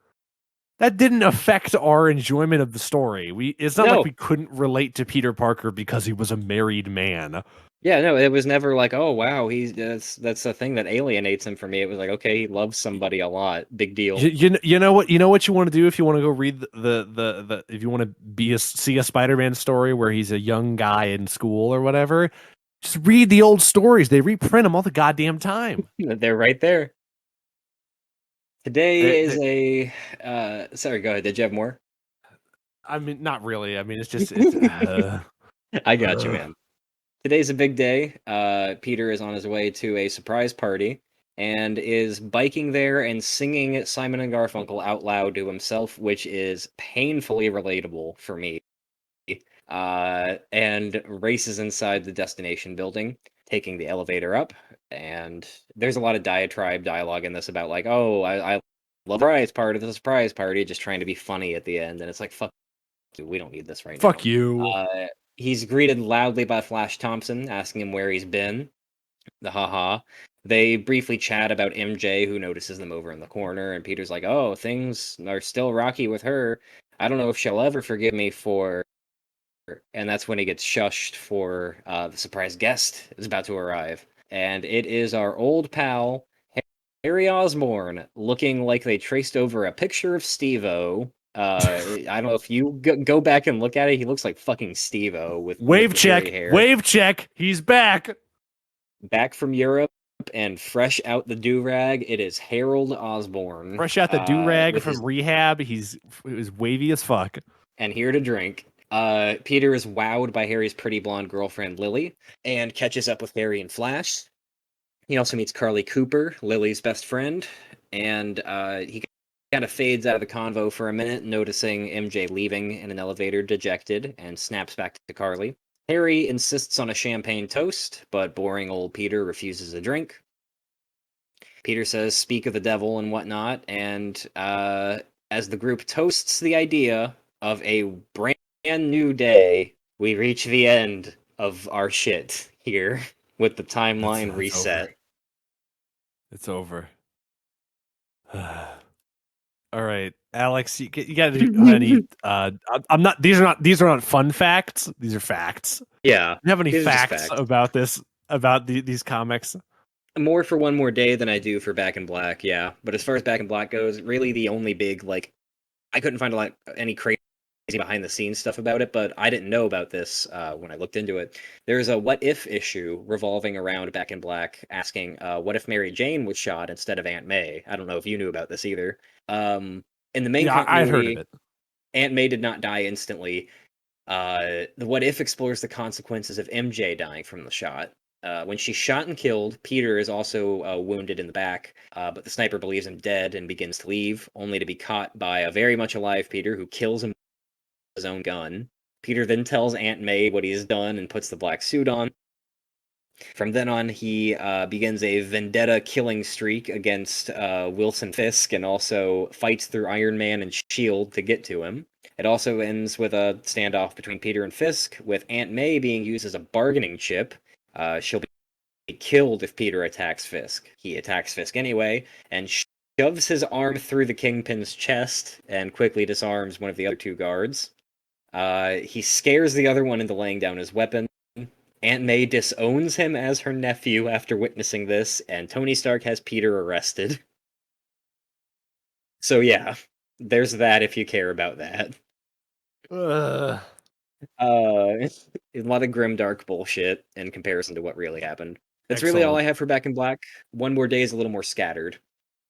That didn't affect our enjoyment of the story. It's not like No. we couldn't relate to Peter Parker because he was a married man. Yeah. No. It was never like, oh wow, that's the thing that alienates him from me. It was like, okay, he loves somebody a lot. Big deal. You know what you want to do if you want to go read the if you want to see a Spider-Man story where he's a young guy in school or whatever, just read the old stories. They reprint them all the goddamn time. They're right there. They, Today is they, a. Sorry. Go ahead. Did you have more? I mean, not really. I mean, it's I got you, man. Today's a big day. Peter is on his way to a surprise party and is biking there and singing Simon and Garfunkel out loud to himself, which is painfully relatable for me. And races inside the destination building, taking the elevator up. And there's a lot of diatribe dialogue in this about like, oh, I love the surprise party, just trying to be funny at the end. And it's like, fuck you, we don't need this right now. fuck you. He's greeted loudly by Flash Thompson, asking him where he's been. The haha. They briefly chat about MJ, who notices them over in the corner, and Peter's like, "Oh, things are still rocky with her. I don't know if she'll ever forgive me for." And that's when he gets shushed for the surprise guest is about to arrive, and it is our old pal Harry Osborn, looking like they traced over a picture of Steve-O. I don't know if you go back and look at it. He looks like fucking Steve-O with Wave the hairy check, hair. wave check. He's back. Back from Europe and fresh out the do-rag, it is Harold Osborn. Fresh out the do rag With his from rehab. He was wavy as fuck. and here to drink. Peter is wowed by Harry's pretty blonde girlfriend Lily and catches up with Harry and Flash. He also meets Carly Cooper, Lily's best friend, and he kind of fades out of the convo for a minute, noticing MJ leaving in an elevator, dejected, and snaps back to Carly. Harry insists on a champagne toast, but boring old Peter refuses a drink. Peter says, "Speak of the devil" and whatnot, and as the group toasts the idea of a brand new day, we reach the end of our shit here with the timeline It's reset. over. It's over. All right, Alex, you got to do any. I'm not. These are not. These are not fun facts. These are facts. Yeah, Do you have any these are just facts facts. about this? About these comics? More for One More Day than I do for Back in Black, yeah. But as far as Back in Black goes, really the only big like I couldn't find any crazy behind the scenes stuff about it, but I didn't know about this when I looked into it. There's a what if issue revolving around Back in Black, asking what if Mary Jane was shot instead of Aunt May. I don't know if you knew about this either. In the main Yeah, I've heard of continuity, it. Aunt May did not die instantly. The what if explores the consequences of MJ dying from the shot. When she's shot and killed, Peter is also wounded in the back, but the sniper believes him dead and begins to leave, only to be caught by a very much alive Peter who kills him with his own gun. Peter then tells Aunt May what he has done and puts the black suit on. From then on, he begins a vendetta killing streak against Wilson Fisk and also fights through Iron Man and S.H.I.E.L.D. to get to him. It also ends with a standoff between Peter and Fisk, with Aunt May being used as a bargaining chip. She'll be killed if Peter attacks Fisk. He attacks Fisk anyway, and shoves his arm through the Kingpin's chest and quickly disarms one of the other two guards. He scares the other one into laying down his weapon. Aunt May disowns him as her nephew after witnessing this, and Tony Stark has Peter arrested. So yeah, there's that if you care about that. A lot of grimdark bullshit in comparison to what really happened. That's really all Excellent. I have for Back in Black. One More Day is a little more scattered.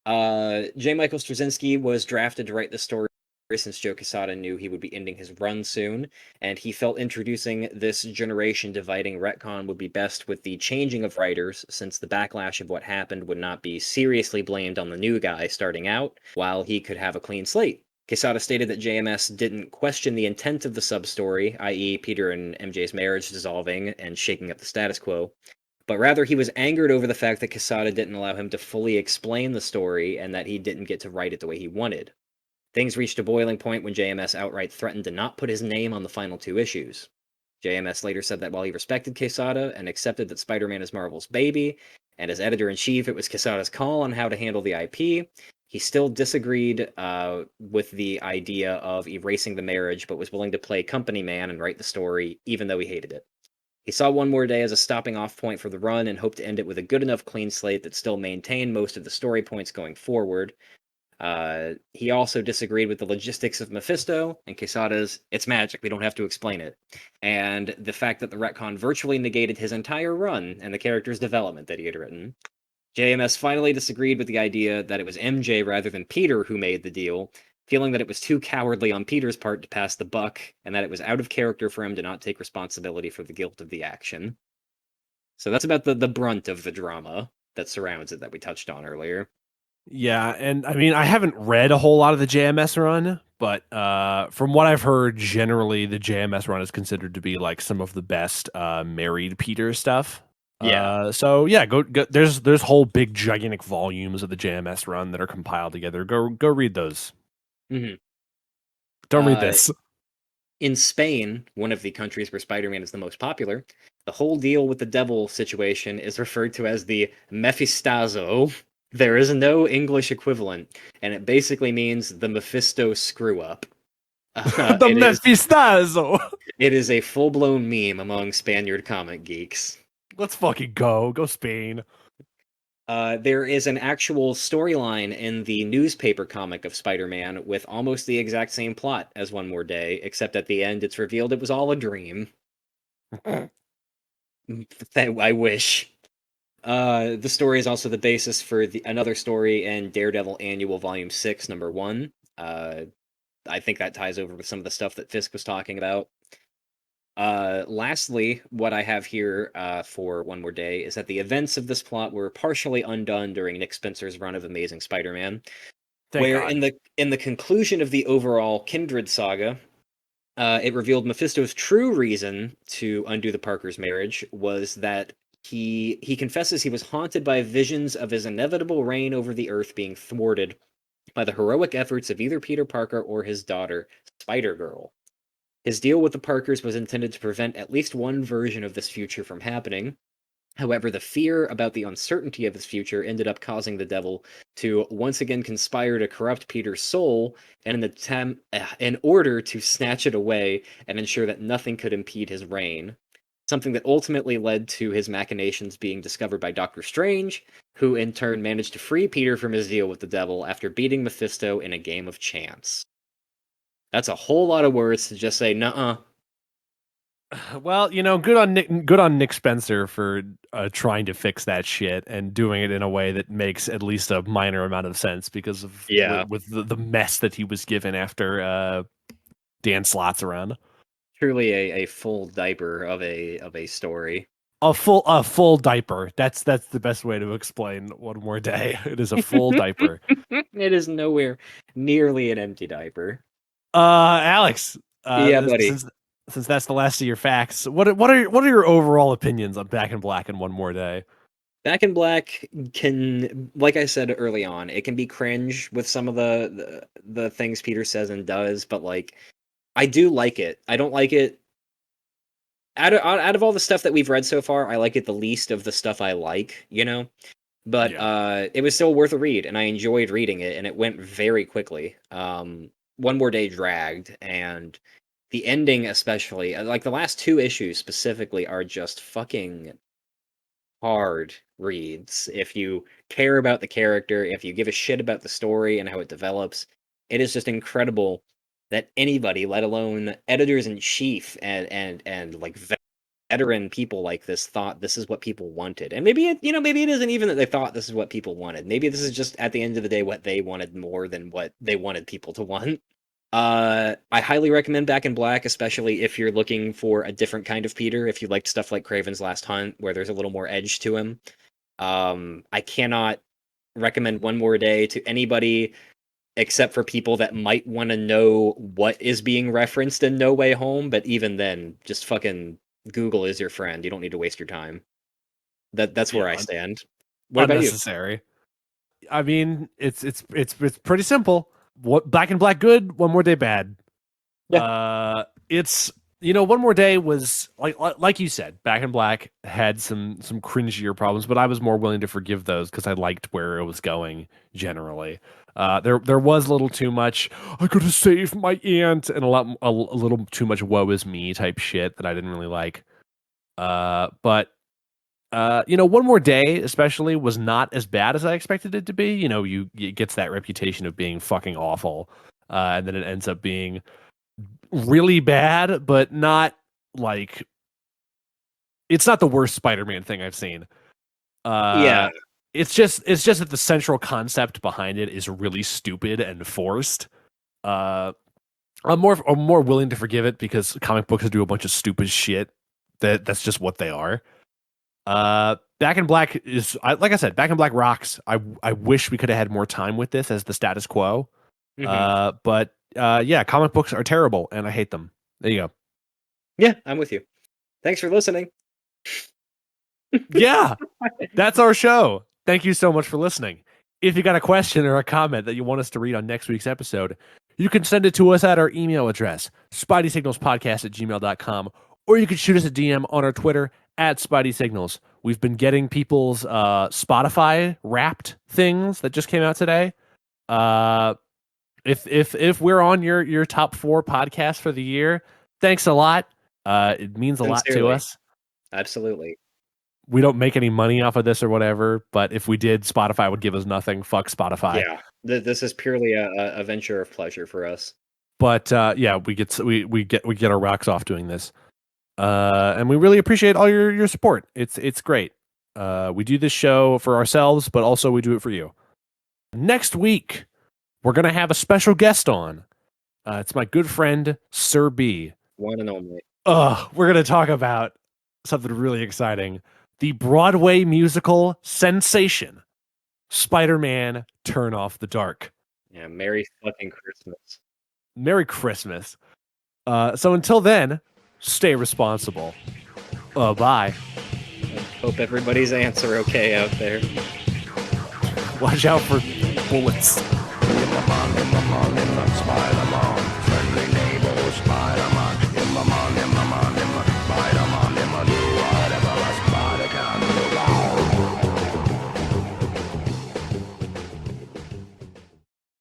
J. Michael Straczynski was drafted to write this story since Joe Quesada knew he would be ending his run soon, and he felt introducing this generation dividing retcon would be best with the changing of writers, since the backlash of what happened would not be seriously blamed on the new guy starting out, while he could have a clean slate. Quesada stated that JMS didn't question the intent of the sub-story, i.e. Peter and MJ's marriage dissolving and shaking up the status quo, but rather he was angered over the fact that Quesada didn't allow him to fully explain the story and that he didn't get to write it the way he wanted. Things reached a boiling point when JMS outright threatened to not put his name on the final 2 issues. JMS later said that while he respected Quesada and accepted that Spider-Man is Marvel's baby, and as editor-in-chief it was Quesada's call on how to handle the IP, he still disagreed with the idea of erasing the marriage, but was willing to play company man and write the story, even though he hated it. He saw One More Day as a stopping-off point for the run and hoped to end it with a good enough clean slate that still maintained most of the story points going forward. He also disagreed with the logistics of Mephisto and Quesada's "it's magic, we don't have to explain it," and the fact that the retcon virtually negated his entire run and the character's development that he had written. JMS finally disagreed with the idea that it was MJ rather than Peter who made the deal, feeling that it was too cowardly on Peter's part to pass the buck, and that it was out of character for him to not take responsibility for the guilt of the action. So that's about the brunt of the drama that surrounds it that we touched on earlier. Yeah, and I mean, I haven't read a whole lot of the JMS run, but from what I've heard, generally the JMS run is considered to be like some of the best married Peter stuff. Yeah. So yeah, go. There's whole big gigantic volumes of the JMS run that are compiled together. Go read those. Mm-hmm. Don't read this. In Spain, one of the countries where Spider-Man is the most popular, the whole deal with the devil situation is referred to as the Mephistazo. There is no English equivalent, and it basically means the Mephisto screw-up. The Mephistazo. It is a full-blown meme among Spaniard comic geeks. Let's fucking go. Go Spain. There is an actual storyline in the newspaper comic of Spider-Man with almost the exact same plot as One More Day, except at the end it's revealed it was all a dream. I wish. The story is also the basis for another story in Daredevil Annual Volume 6, Number 1. I think that ties over with some of the stuff that Fisk was talking about. Lastly, what I have here for One More Day is that the events of this plot were partially undone during Nick Spencer's run of Amazing Spider-Man, where God. in the conclusion of the overall Kindred saga, it revealed Mephisto's true reason to undo the Parkers' marriage was that he confesses he was haunted by visions of his inevitable reign over the Earth being thwarted by the heroic efforts of either Peter Parker or his daughter, Spider-Girl. His deal with the Parkers was intended to prevent at least one version of this future from happening. However, the fear about the uncertainty of his future ended up causing the devil to once again conspire to corrupt Peter's soul in order to snatch it away and ensure that nothing could impede his reign. Something that ultimately led to his machinations being discovered by Doctor Strange, who in turn managed to free Peter from his deal with the devil after beating Mephisto in a game of chance. That's a whole lot of words to just say, nuh-uh. Well, good on Nick Spencer for trying to fix that shit and doing it in a way that makes at least a minor amount of sense because of with the mess that he was given after Dan Slott's around. Truly a full diaper of a story. A full diaper. That's the best way to explain One More Day. It is a full diaper. It is nowhere nearly an empty diaper. Alex, Yeah, buddy. Since that's the last of your facts, what are your overall opinions on Back in Black and One More Day? Back in Black can, like I said early on, it can be cringe with some of the things Peter says and does, but like I do like it. I don't like it out of all the stuff that we've read so far, I like it the least of the stuff I like, But it was still worth a read, and I enjoyed reading it, and it went very quickly. One More Day dragged, and the ending especially, like the last 2 issues specifically, are just fucking hard reads. If you care about the character, if you give a shit about the story and how it develops, it is just incredible that anybody, let alone editors-in-chief and like veteran people like this, thought this is what people wanted. And maybe it isn't even that they thought this is what people wanted. Maybe this is just at the end of the day what they wanted more than what they wanted people to want. I highly recommend Back in Black, especially if you're looking for a different kind of Peter. If you liked stuff like Kraven's Last Hunt, where there's a little more edge to him. I cannot recommend One More Day to anybody except for people that might want to know what is being referenced in No Way Home. But even then, just fucking Google is your friend. You don't need to waste your time. That's where I stand. What about you? Unnecessary. I mean, it's pretty simple. What Back in Black good, One More Day bad. Yeah. It's One More Day was like you said, Back in Black had some cringier problems, but I was more willing to forgive those because I liked where it was going generally. There was a little too much. I could have saved my aunt, and a little too much woe is me type shit that I didn't really like. But One More Day especially was not as bad as I expected it to be. It gets that reputation of being fucking awful, and then it ends up being really bad, but not like it's not the worst Spider-Man thing I've seen. Yeah. It's just that the central concept behind it is really stupid and forced. I'm more willing to forgive it because comic books do a bunch of stupid shit. That's just what they are. Back in Black is like I said, Back in Black rocks. I wish we could have had more time with this as the status quo. But yeah, comic books are terrible and I hate them. There you go. Yeah, I'm with you. Thanks for listening. Yeah, that's our show. Thank you so much for listening. If you got a question or a comment that you want us to read on next week's episode, you can send it to us at our email address, spideysignalspodcast@gmail.com, or you can shoot us a DM on our Twitter at spideysignals. We've been getting people's Spotify wrapped things that just came out today. If we're on your top 4 podcasts for the year, thanks a lot. It means a lot to us. Absolutely. We don't make any money off of this or whatever, but if we did, Spotify would give us nothing. Fuck Spotify. Yeah, this is purely a venture of pleasure for us. But yeah, we get our rocks off doing this, and we really appreciate all your support. It's great. We do this show for ourselves, but also we do it for you. Next week, we're gonna have a special guest on. It's my good friend SirBee. One and only. We're gonna talk about something really exciting. The Broadway musical sensation, Spider-Man: Turn Off the Dark. Yeah, Merry fucking Christmas. Merry Christmas. So until then, stay responsible. Bye. Hope everybody's ants are okay out there. Watch out for bullets. In the spider.